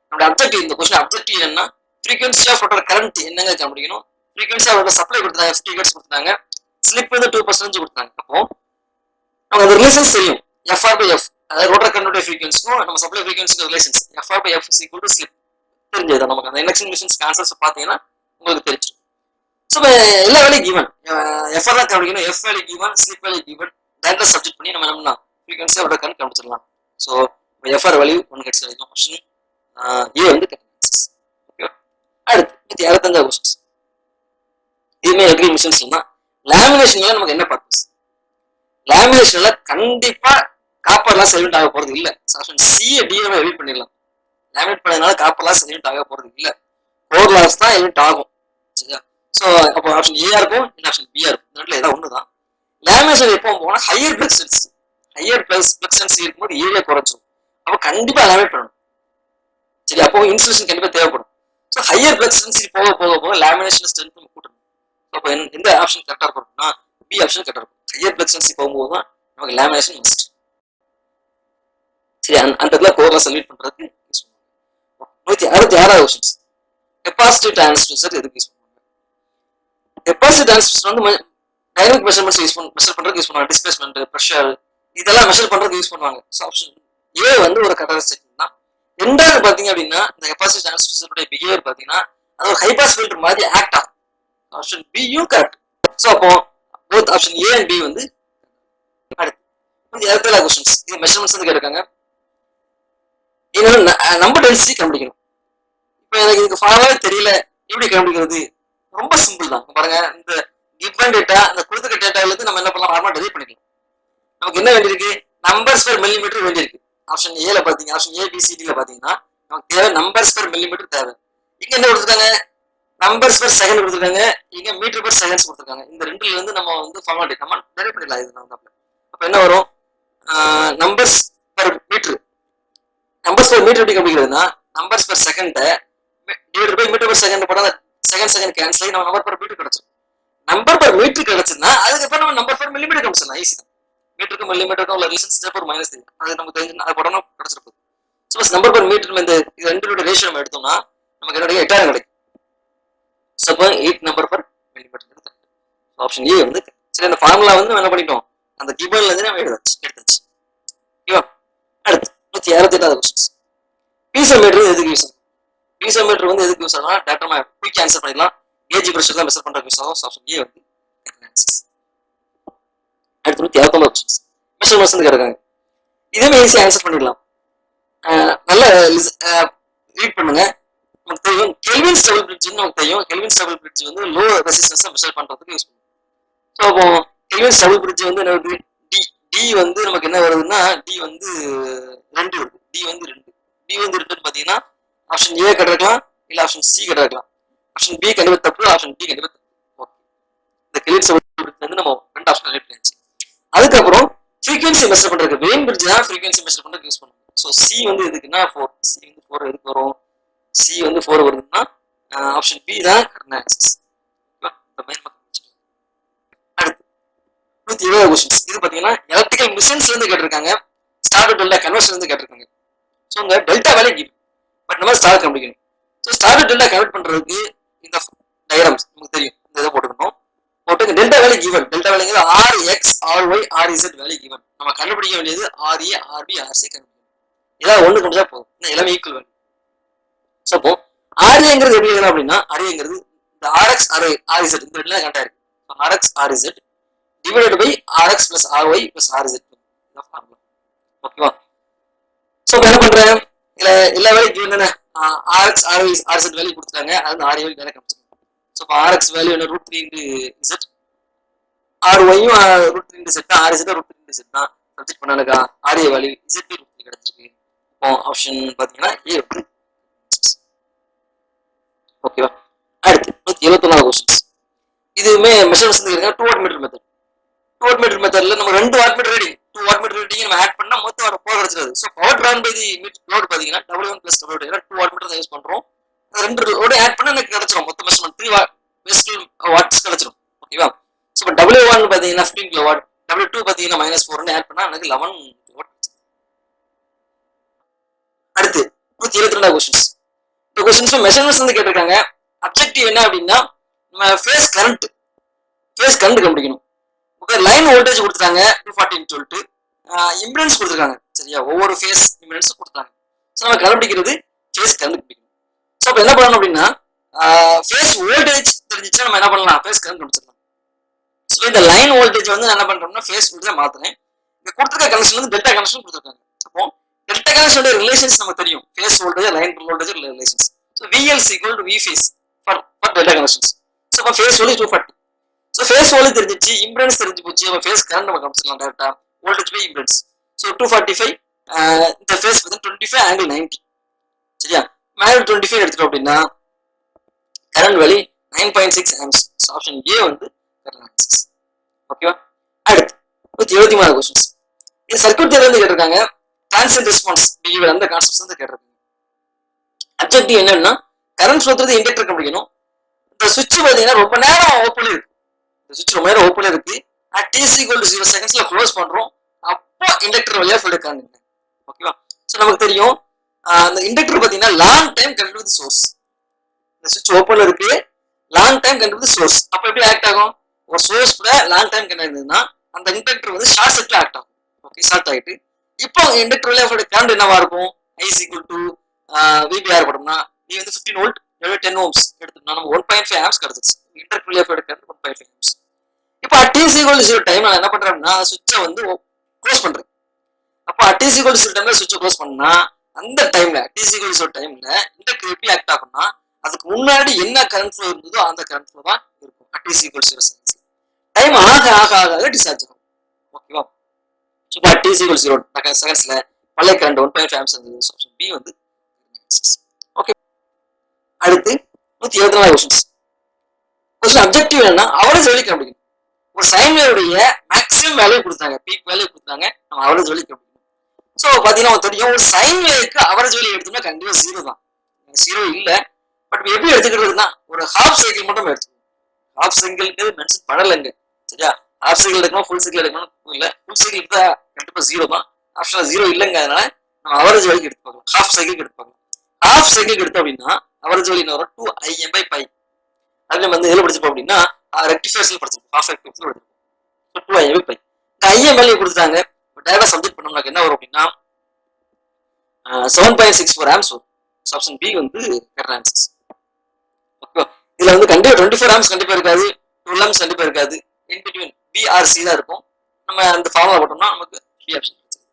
நம்மளோட அப்ஜெக்டிவ் இந்த கொஸ்டின் அப்ஜெக்டிவ் என்னன்னா ஃப்ரீக்வன்சி ஆஃப் ரோட்டர் கரண்ட் என்னங்க கண்டுபிடிக்கணும். ஃப்ரீக்வன்சி ஆஃப் ரோட்டர் சப்ளை கொடுத்தாங்க 50 ஹெர்ட்ஸ் கொடுத்தாங்க. ஸ்லிப் வந்து 2% கொடுத்தாங்க. அப்போ நமக்கு அந்த ரிலேஷன்ஸ் தெரியும். எஃப்ஆர் பை எஃப், அதாவது ரோட்டர் கரண்ட் ஃப்ரீக்வன்சிக்கும் நம்ம சப்ளை ஃப்ரீக்வன்சிக்கும் relations FR by F is equal to slip தெரிஞ்சது. நமக்கு அந்த இண்டக்ஷன் மிஷின்ஸ் கான்செப்ட்ஸ் பார்த்தீங்கன்னா உங்களுக்கு தெரிஞ்சிடும். ஸோ எல்லா வேலையும் கிவன் எஃப்ஆர் தான் கண்டுபிடிக்கணும். F value given, slip value given, டைரக்டா சப்ஜெக்ட் பண்ணி நம்ம என்ன ஃப்ரீக்வன்சி ரோட்டர் கரண்ட் கண்டுபிடிச்சிடலாம். ஸோ எஃப்ஆர் வேல்யூ 1 ஹெர்ட்ஸ் கிடைக்கும். ஆப்ஷன் ஏ வந்து ஓகே. அடுத்து 265 கொஸ்டின்ஸ். இதுவுமே எலக்ட்ரிக்கல் மிஷின்ஸ் தான். லேமினேஷன்ல நமக்கு என்ன பர்பஸ்? லேமினேஷன்ல கண்டிப்பா காப்பர்லாம் செலிமெண்ட் ஆக போறது இல்ல. ஆப்ஷன் சி டிஏவை எலிட் பண்ணிடலாம். லேமினேட் பண்ணதுனால காப்பர்லாம் செலிமெண்ட் ஆக போறது இல்ல. கோர் லாஸ் தான் எலிட் ஆகும். சரியா? ஸோ அப்போ ஆப்ஷன் ஏஆ இருக்கும், இல்லை ஆப்ஷன் பிஆ இருக்கும். இந்த ரெண்டுல ஏதாவது ஒன்று தான். லேமினேஷன் எப்போ போனா higher flux density, higher flux density இருக்கும்போது ஏரியா குறைச்சிடும். அப்போ கண்டிப்பா லேமினேட் பண்ணணும். சரி, அப்போ இன்சுலேஷன் கண்டிப்பா தேவைப்படும். ஸோ ஹையர் ஃபிளக்ஸ் டென்சிட்டி போக போக போக லேமினேஷன் ஸ்ட்ரென்த் நம்ம கூட்டணும். அப்போ எந்த ஆப்ஷன் கரெக்டாக இருக்கும்னா பி ஆப்ஷன் கரெக்டாக இருக்கும். ஹையர் ஃபிளக்ஸ் டென்சிட்டி போகும்போது தான் நமக்கு லேமினேஷன் மஸ்ட். சரி, அந்த இடத்துல கோர்ல சல்யூட் பண்றதுக்கு யூஸ் பண்ணுவாங்க. 166 கொஸ்டின்ஸ். கெப்பாசிட்டி டிரான்ஸ்டியூசர் எதுக்கு யூஸ் பண்ணுவாங்க? கெப்பாசிட்டி டிரான்ஸ்டியூசர் வந்து டைனமிக் மெஷர்மெண்ட்ஸ் மெஷர் பண்றதுக்கு யூஸ் பண்ணுவாங்க. டிஸ்பிளேஸ்மெண்ட், பிரஷர் இதெல்லாம் மெஷர் பண்றதுக்கு யூஸ் பண்ணுவாங்க. ஸோ ஆப்ஷன் ஏ வந்து ஒரு கரெக்டான தான். ரெண்டாவது பாத்தீங்க அப்படின்னா இந்த கெப்பாசிட்டி டிரான்ஸ்டியூசருடைய பிஹேவியர் பாத்தீங்கன்னா அது ஒரு ஹைபாஸ் ஃபில்டர் மாதிரி ஆக்ட் ஆகும். ஆப்ஷன் பியும் கரெக்ட். ஸோ அப்போ both option A and B வந்து அடுத்து 267 கொஸ்டின்ஸ். இது மெஷர்மெண்ட்ஸ் வந்து கேட்டிருக்காங்க. இன்னொன்று நம்பர் டென்சிட்டி கண்டுபிடிக்கணும். இப்போ எனக்கு இதுக்கு ஃபார்முலாவே தெரியல, எப்படி கண்டுபிடிக்கிறது? ரொம்ப சிம்பிள் தான். பாருங்க, இந்த கிவன் டேட்டா, இந்த கொடுத்துக்க டேட்டால இருந்து நம்ம என்ன பண்ணலாம்? ஃபார்முலா டெலிட் பண்ணிக்கலாம். நமக்கு என்ன வேண்டியிருக்கு? நம்பர்ஸ் பெர் மில்லிமீட்டர் வேண்டியிருக்கு. ஆப்ஷன் ஏல பாத்தீங்க, ஆப்ஷன் ஏபிசிடில பாத்தீங்கன்னா நமக்கு தேவை நம்பர்ஸ் பெர் மில்லிமீட்டர் தேவை. இங்க என்ன கொடுத்துருக்காங்க? நம்பர்ஸ் பெர் செகண்ட் கொடுத்துருக்காங்க. இங்க மீட்டர் பெர் செகண்ட்ஸ் கொடுத்துருக்காங்க. இந்த ரெண்டுல இருந்து நம்ம வந்து ஃபார்முலா நம்ம டெலிட் பண்ணிடலாம். இது நம்ம அப்ப என்ன வரும்? Numbers per metre, numbers per metre எப்படி கண்டுபிடிக்கிறதுனா numbers per second divided by metre per second போட்டா செகண்ட் கேன்சல் ஆகி நம்ம நம்பர் பெர் மீட்டர் கிடைச்சிடும். நம்பர் பெர் மீட்டர் கிடைச்சதுன்னா அதுக்கப்புறம் நம்ம நம்பர் பெர் மில்லிமீட்டர் கண்டுபிடிச்சலாம். ஈஸி தான். மீட்டருக்கும் மில்லிமீட்டருக்கும் உள்ள ரிலேஷன்ஸ் ஒரு மைனஸ் தெரியும். அது நமக்கு தெரிஞ்சு அது போட்டோம்னா கிடைச்சிருக்கும். சப்போஸ் நம்பர் பெர் மீட்டர் இந்த ரெண்டோட ரேஷியோ நம்ம எடுத்தோம்னா நமக்கு என்னுடைய 8000 கிடைக்கும். சப்போ 8 number per millimetre. Option A வந்து சரி. அந்த ஃபார்முலா வந்து என்ன பண்ணிட்டோம்? அந்த கிபன்ல இருந்து நம்ம எடுத்தாச்சு. ஓகேவா? அடுத்து 168 கொஸ்டின்ஸ். பீசோமீட்டர் எதுக்கு யூஸ் ஆகும்? பீசோமீட்டர் வந்து எதுக்கு யூஸ் ஆகும்னா டேட்டா நம்ம குயிக் ஆன்சர் பண்ணிடலாம். கேஜ் பிரஷர் தான் மெஷர் பண்றதுக்கு யூஸ் ஆகும். ஆப்ஷன் ஏ வந்து ஆன்சர். அடுத்து 169 கொஸ்டின்ஸ். மெஷர்மெண்ட்ஸ் வந்து கேட்குறாங்க. இதே ஈஸியா ஆன்சர் பண்ணிடலாம். நல்லா ரீட் பண்ணுங்க. நமக்கு தெரியும் கெல்வின் ஸ்டேபிள் பிரிட்ஜ் நமக்கு தெரியும். கெல்வின் ஸ்டேபிள் பிரிட்ஜ் வந்து லோ ரெசிஸ்டன்ஸ் மெஷர் பண்றதுக்கு யூஸ் பண்ணுவோம். ஸோ அப்போ கெல்வின் ஸ்டேபிள் பிரிட்ஜ் வந்து என்ன வருது? டி வந்து நமக்கு என்ன வருதுன்னா டி வந்து 2 வருது. டி வந்து 2 பாத்தீங்கன்னா ஆப்ஷன் ஏ கிடைக்கலாம், இல்ல ஆப்ஷன் சி கிடைக்கலாம். ஆப்ஷன் பி கண்டிப்பா தப்பு, ஆப்ஷன் டி கண்டிப்பா தப்பு. ஓகே, இந்த கெல்வின் ஸ்டேபிள் பிரிட்ஜ் வந்து நம்ம 2 ஆப்ஷன் செலக்ட் பண்ணியாச்சு. அதுக்கப்புறம் ஃப்ரீக்வன்சி மெஷர் பண்றதுக்கு வெயின் பிரிட்ஜ் தான் ஃப்ரீக்வன்சி மெஷர் பண்றதுக்கு யூஸ் பண்ணுவோம். ஸோ சி வந்து எதுக்குன்னா 4. சி வந்து 4 எதுக்கு வரும்? சி வந்து 4 வருதுன்னா ஆப்ஷன் பி தான் ஆன்சர். அடுத்து 170 கொஸ்டின்ஸ். இது பாத்தீங்கன்னா எலக்ட்ரிக்கல் மிஷின்ஸ்ல இருந்து கேட்டிருக்காங்க. ஸ்டார்டர் டெல்டா கன்வர்ஷன் இருந்து கேட்டிருக்காங்க. ஸோ உங்க டெல்டா வேலை கிவ், பட் நம்ம ஸ்டார் கண்டுபிடிக்கணும். ஸோ ஸ்டார்டர் டெல்டா கன்வெர்ட் பண்றதுக்கு இந்த டயக்ராம்ஸ் நமக்கு தெரியும். இந்த இதை போட்டுக்கணும். போட்டு டெல்டா வேலை கிவன், டெல்டா வேலைங்கிறது RX RY RZ வேலை கிவன். நம்ம கண்டுபிடிக்க வேண்டியது RA RB RC கண்டுபிடிக்கணும். ஏதாவது ஒண்ணு கொண்டு தான் போதும். எல்லாமே ஈக்குவல் வேல்யூ. ஸோ அப்போ RAங்கிறது எப்படி எழுதலாம் அப்படின்னா RAங்கிறது இந்த RX RZ இந்த ரெண்டுல கரெக்டா இருக்கு. RX RZ divided by RX plus RY plus RZ. ஓகேவா? ஸோ என்ன பண்றேன்? இல்ல எல்லா வேலையும் கிவன் தானே. ஆர்எக்ஸ் ஆர்செட் வேல்யூ கொடுத்துட்டாங்க, அது ஆர்ஏ வேல்யூ டேரக்ட் காமிச்சிருக்காங்க. ஸோ இப்போ ஆர்எக்ஸ் வேல்யூ என்ன √3 இன்டு இசட், ஆர்ஒய்யும் √3 இன்டு செட் தான், ஆர்இசட் √3 இன்டு செட் தான். சப்ஜெக்ட் பண்ணாலுக்கா ஆர்ஏ வேல்யூ இசட் √3 கிடைச்சிருக்கு. இப்போ ஆப்ஷன் பார்த்தீங்கன்னா ஏ வந்து. ஓகேவா, அடுத்து 174 கொஸ்டின்ஸ். இதுவுமே மெஷர்மெண்ட்ஸ் கேட்குறாங்க. 2 watt meter method. 2 watt meter மெத்தட்ல நம்ம 2 watt meter reading 2 watt meter reading நம்ம ஆட் பண்ணா மொத்தம் பவர் கிடைச்சிருது. So power drawn by the load பார்த்தீங்கன்னா W1 + W2 2 வாட் மீட்டர் தான் யூஸ் பண்றோம். அது 2 லோடு ஆட் பண்ணா எனக்கு கிடைச்சிரும் மொத்த மெஷர்மெண்ட் 3 வாட்ஸ் கிடைச்சிரும். ஓகேவா, ஸோ இப்போ W1 பார்த்தீங்கன்னா 15 கிலோவாட், W2 பார்த்தீங்கன்னா -4 ஆட் பண்ணா எனக்கு 11 கிலோவாட். அடுத்து 172 கொஸ்டின்ஸ். இந்த கொஸ்டின்ஸ் மெஷர்மெண்ட்ஸ் வந்து கேட்டிருக்காங்க. அப்ஜெக்டிவ் என்ன அப்படின்னா நம்ம ஃபேஸ் கரண்ட் கண்டுபிடிக்கணும். ஓகே, லைன் வோல்டேஜ் கொடுத்துட்டாங்க 240 சொல்லிட்டு, இம்பிடன்ஸ் கொடுத்துருக்காங்க. சரியா, ஒவ்வொரு ஃபேஸ் இம்பிடன்ஸும் கொடுத்துட்டாங்க. ஸோ நம்ம கண்டுபிடிக்கிறது ஃபேஸ் கரண்ட் கண்டுபிடிக்கணும். ஸோ அப்போ என்ன பண்ணணும் அப்படின்னா ஃபேஸ் வோல்டேஜ் தெரிஞ்சிச்சுன்னா நம்ம என்ன பண்ணலாம், ஃபேஸ் கரண்ட் கண்டுபிடிச்சிடலாம். ஸோ இந்த லைன் வோல்டேஜ் வந்து நான் என்ன பண்றோம்னா ஃபேஸ் வோல்டேஜ் மாத்துறேன். இங்க கொடுத்துருக்க கனெக்ஷன் வந்து டெல்டா கனெக்ஷன் கொடுத்துருக்காங்க. அப்போ டெல்டா கனெக்ஷனோட ரிலேஷன்ஸ் நமக்கு தெரியும், phase voltage line voltage relations. So VL = V phase for delta connections. So அப்போ phase voltage 240. So phase voltage தெரிஞ்சிச்சு, இம்பிடன்ஸ் தெரிஞ்சு போச்சு, அப்போ ஃபேஸ் கரண்ட் நம்ம கண்டுபிடிச்சிடலாம் டேரக்டா, வோல்டேஜ் பை இம்பிடன்ஸ். ஸோ 245 இந்த ஃபேஸ் வந்து 25 ∠90. சரியா, மேல 25 எடுத்துட்டோம் அப்படின்னா current value 9.6 amps. So option A வந்து கரண்ட் ஆன்சர்ஸ். ஓகேவா, அடுத்து 173 கொஸ்டின்ஸ். இது சர்க்யூட் தியரி வந்து கேட்டிருக்காங்க. டிரான்சியன்ட் ரெஸ்பான்ஸ் பிஹேவியர் அந்த கான்செப்ட்ஸ் வந்து கேட்டிருக்காங்க. அப்ஜெக்டிவ் என்னன்னா கரண்ட் ஃப்ளோ த்ரூ இண்டக்டர் கண்டுபிடிக்கணும். இந்த சுவிட்ச் பார்த்தீங்கன்னா ரொம்ப நேரம் ஓப்பன் இருக்கு, இந்த சுவிட்ச் ரொம்ப நேரம் ஓப்பன் இருக்கு, t = 0 செகண்ட்ஸ்ல க்ளோஸ் பண்றோம், அப்போ இண்டக்டர் வழியா ஃப்ளோ இருக்காங்க. ஓகேவா, ஸோ நமக்கு தெரியும் அந்த இண்டக்டர் பார்த்தீங்கன்னா long time connect with source. இந்த சுவிட்ச் ஓப்பன்ல இருக்கு, long time connect with source. அப்போ எப்படி ஆக்ட் ஆகும், ஒரு சோர்ஸ் கூட லாங் டைம் கனெக்ட் இருந்ததுன்னா அந்த இண்டக்டர் வந்து ஷார்ட் சர்க்யூட் ஆக்ட் ஆகும். ஓகே, ஷார்ட் ஆகிட்டு இப்போ இண்டக்டர் வழியா கரண்ட் என்னவா இருக்கும், I = VBR போட்டோம்னா நீ வந்து 15 வோல்ட் 10 ohms எடுத்தோம்னா நம்ம 1.5 ஆம்ஸ் கிடைச்சிச்சு. இண்டக்டர் வழியா கரண்ட் 1.5 ஆம்ஸ். இப்போ t = 0 டைம் நான் என்ன பண்றேன் அப்படின்னா சுவிட்சை வந்து க்ளோஸ் பண்றேன். அப்போ t = 0 டைம்ல சுவிட்சை க்ளோஸ் பண்ணா அந்த டைம்ல t = 0 டைம்ல இண்டக்டர் எப்படி ஆக்ட் ஆகும்னா அதுக்கு முன்னாடி என்ன கரண்ட் ஃப்ளோ இருந்ததோ அந்த கரண்ட் ஃப்ளோ தான் இருக்கும் t = 0 செகண்ட்ஸ். டைம் ஆக ஆக ஆக டிஸ்சார்ஜ் ஆகும். ஓகேவா, ஸோ t = 0 செகண்ட்ஸ்ல பழைய கரண்ட் 1.5 ஆம்ஸ் இருந்தது. ஆப்ஷன் பி வந்து. ஓகே, அடுத்து 174 கொஸ்டின்ஸ். கொஸ்டின் அப்ஜெக்டிவ் என்னன்னா அவரேஜ் வேல்யூ கண்டுபிடிக்கணும். ஒரு சைன் வேவுடைய மேக்ஸிமம் வேல்யூ கொடுத்தாங்க, பீக் வேல்யூ கொடுத்தாங்க, நம்ம அவரேஜ் வேல்யூ கண்டுபிடிக்கணும். ஸோ பார்த்தீங்கன்னா தெரியும் ஒரு சைன் வேவுக்கு அவரேஜ் வேல்யூ எடுத்தோம்னா கண்டிப்பாக 0 தான், 0 இல்லை. பட் எப்படி எடுத்துக்கிறதுனா ஒரு ஹாஃப் சைக்கிள் மட்டும் எடுத்துக்கணும். ஹாஃப் சைக்கிளுக்கு மென்ஷன் பண்ணலைங்க. சரியா, ஹாஃப் சைக்கிள் எடுக்கணும் ஃபுல் சைக்கிள் எடுக்கணும் இல்லை, ஃபுல் சைக்கிள் தான் கண்டிப்பாக 0 தான். ஆப்ஷன் 0 இல்லைங்க, அதனால நம்ம அவரேஜ் வேல்யூ எடுத்து பார்க்கலாம். ஹாஃப் சைக்கிள் எடுத்து பார்க்கலாம். ஹாஃப் சைக்கிள் எடுத்தோம் அப்படின்னா அவரேஜ் வேல்யூ என்ன வரும், 2Im/π. அதுல நம்ம வந்து எதில் படிச்சிருப்போம் அப்படின்னா ரெக்டிஃபயர்ஸ்ல படிச்சிருப்போம், ஹாஃப் ரெக்டிஃபயர்ஸ்ல படிச்சிருப்போம். So 2Im/π. இந்த Im வேல்யூ கொடுத்துட்டாங்க. டேரக்டா சப்ஜெக்ட் பண்ணோம்னா என்ன வரும் அப்படின்னா 7.64 ஆம்ஸ் வரும். ஆப்ஷன் பி வந்து கரெக்ட் ஆன்சர்ஸ். ஓகே, இதுல வந்து கண்டிப்பா 24 ஆம்ஸ் கண்டிப்பா இருக்காது, 12 ஆம்ஸ் கண்டிப்பா இருக்காது, இன் பிட்வீன் BRC தான் இருக்கும். நம்ம அந்த ஃபார்முலா போட்டோம்னா நமக்கு பி ஆப்ஷன் கிடைச்சிடும்.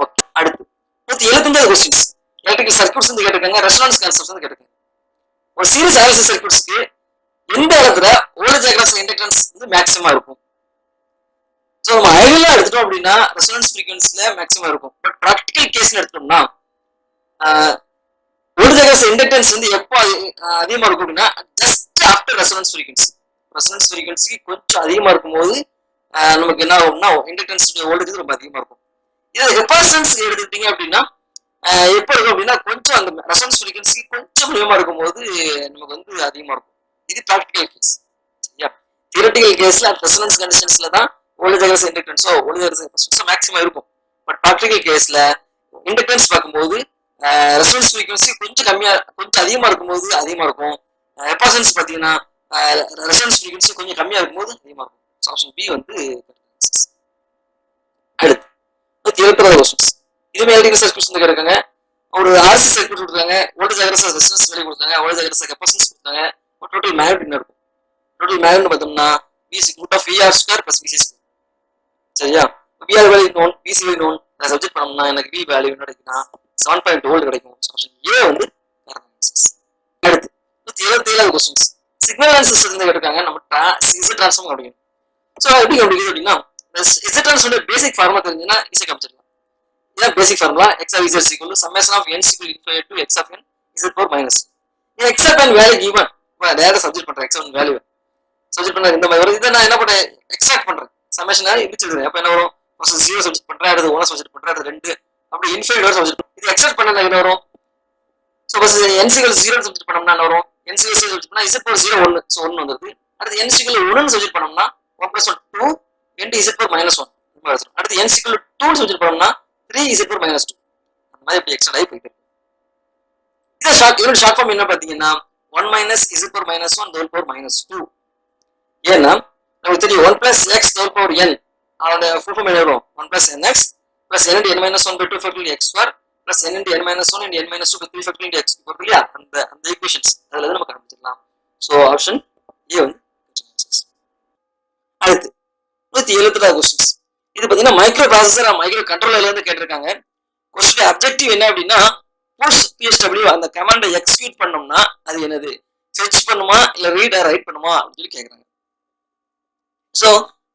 ஓகே, அடுத்து 175 கொஸ்டின்ஸ். எலக்ட்ரிக்கல் சர்க்யூட்ஸ் வந்து கேட்டிருக்காங்க, ரெசோனன்ஸ் கான்செப்ட்ஸ் வந்து கேட்டிருக்காங்க. ஒரு சீரிஸ் RLC சர்க்யூட்ஸ்க்கு எந்த இடத்துல வோல்டேஜ் அக்ராஸ் இண்டக்டன்ஸ் வந்து மேக்ஸிமம் இருக்கும். ஸோ நம்ம ஐடியலா எடுத்துட்டோம் அப்படின்னா ரெசோனன்ஸ் ஃப்ரீக்வன்சில மேக்ஸிமம் இருக்கும். பட் ப்ராக்டிக்கல் கேஸ்ல எடுத்தோம்னா வோல்டேஜ் அக்ராஸ் இண்டக்டன்ஸ் வந்து எப்போ அதிகமா இருக்கும் அப்படின்னா just after resonance frequency. Resonance frequency கொஞ்சம் அதிகமா இருக்கும்போது நமக்கு என்ன ஆகும்னா இண்டக்டன்ஸ் வோல்டேஜ் ரொம்ப அதிகமா இருக்கும். இது கெப்பாசிட்டன்ஸ் எடுத்துக்கிட்டீங்க அப்படின்னா எப்போ இருக்கும் அப்படின்னா கொஞ்சம் அந்த ரெசோனன்ஸ் ஃப்ரீக்வன்சி கொஞ்சம் அதிகமா இருக்கும்போது நமக்கு வந்து அதிகமா இருக்கும். இது ப்ராக்டிக்கல் கேஸ். சரியா, தியரட்டிக்கல் கேஸ்ல ரெசோனன்ஸ் கண்டிஷன்ஸ்ல தான் வோல்டேஜ் அக்ராஸ் இண்டக்டன்ஸோ வோல்டேஜ் ரெசிஸ்டன்ஸோ மேக்ஸிமம் இருக்கும். பட் ப்ராக்டிக்கல் கேஸ்ல இண்டக்டன்ஸ் பார்க்கும்போது ரெசோனன்ஸ் ஃப்ரீக்வன்சி கொஞ்சம் கம்மியா கொஞ்சம் அதிகமா இருக்கும்போது அதிகமா இருக்கும். கெப்பாசிட்டன்ஸ் பார்த்தீங்கன்னா ரெசோனன்ஸ் ஃப்ரீக்வன்சி கொஞ்சம் கம்மியா இருக்கும்போது அதிகமா இருக்கும். ஆப்ஷன் பி வந்து அடுத்து 176 கொஸ்டின்ஸ். இதுமே எலக்ட்ரிக்கல் சர்க்யூட்ஸ் வந்து கேட்காங்க. ஒரு RC சர்க்யூட் கொடுத்தாங்க, வோல்டேஜ் அக்ராஸ் ரெசிஸ்டன்ஸ் வேல்யூ கொடுத்தாங்க, வோல்டேஜ் அக்ராஸ் கெப்பாசிட்டன்ஸ் கொடுத்தாங்க, டோட்டல் மேக்னெட் என்ன இருக்கும். டோட்டல் மேக்னெட் பார்த்தோம்னா VR² + VC². சரியா, VR value known, VC value known. நான் சப்ஜெக்ட் பண்ணோம்னா எனக்கு V வேல்யூ என்ன கிடைக்குன்னா 7.2 வோல்ட் கிடைக்கும். ஆப்ஷன் ஏ வந்து 20வது கொஸ்டின்ஸ் சிக்னல் அண்ட் சிஸ்டத்துல கேட்டிருக்காங்க நம்ம இசட் ட்ரான்ஸ்ஃபார்ம் கண்டுபிடிக்கணும். ஸோ எப்படி கண்டுபிடிக்கிறது அப்படின்னா இசட் ட்ரான்ஸ்ஃபார்ம் பேசிக் ஃபார்முலா தெரிஞ்சுன்னா ஈஸியாக கண்டுபிடிச்சிடலாம். இதான் பேசிக் formula x of z equal to summation of n equal to x of n z power minus. இந்த x of n value given நான் டேரக்டா சப்ஜெக்ட் பண்றேன். x of n value subject பண்ண இந்த மாதிரி வருது. இதை நான் என்ன பண்றேன் எக்ஸ்ட்ராக்ட் பண்றேன். சம்மேஷனா இடிச்சிடுறேன். அப்ப என்ன வரும் ஃபர்ஸ்ட் 0 சப்ஜெக்ட் பண்றேன், அடுத்து 1 சப்ஜெக்ட் பண்றேன், அடுத்து 2 அப்படி இன்ஃபினிட் வரை சப்ஜெக்ட். இது எக்ஸ்ட்ராக்ட் பண்ணா என்ன வரும்? So first n equal 0 subject பண்ணோம்னா என்ன வரும்? n equal 0 சப்ஜெக்ட் பண்ணா z power 0 1 சோ 1 வந்துருது. அடுத்து n equal 1 சப்ஜெக்ட் பண்ணோம்னா 1 + 1 2 into z power -1 அடுத்து n equal 2 சப்ஜெக்ட் பண்ணோம்னா 3 z power -2 அந்த மாதிரி இப்படி எக்ஸ்ட்ரா ஆகி போயிட்டு இருக்கு. இதோட ஷார்ட் ஃபார்ம் என்ன பாத்தீங்கன்னா 1 - z power -1 whole power -2. ஏன்னா நமக்கு தெரியும் 1 + x whole power n அதோட ஃபுல் ஃபார்ம் என்ன வரும்? 1 + nx + n × n - 1 / 2 factorial x square + n × n - 1 × n - 2 / 3 factorial x வருது இல்லையா? அந்த ஈக்குவேஷன்ஸ் அதுல இருந்து நம்ம கண்டுபிடிச்சிடலாம். சோ ஆப்ஷன் ஏ வந்து அடுத்து 176 क्वेश्चंस. இது பாத்தீங்கன்னா மைக்ரோ ப்ராசஸர் மைக்ரோ கண்ட்ரோலர்ல இருந்து கேட்டிருக்காங்க. क्वेश्चन அப்ஜெக்டிவ் என்ன அப்படின்னா புஷ் psw அந்த கமாண்டை எக்ஸிக்யூட் பண்ணோம்னா அது என்னது? ஃபெட்ச் பண்ணுமா இல்ல ரீட் ஆர் ரைட் பண்ணுமா அப்படின்னு சொல்லி கேக்குறாங்க. சோ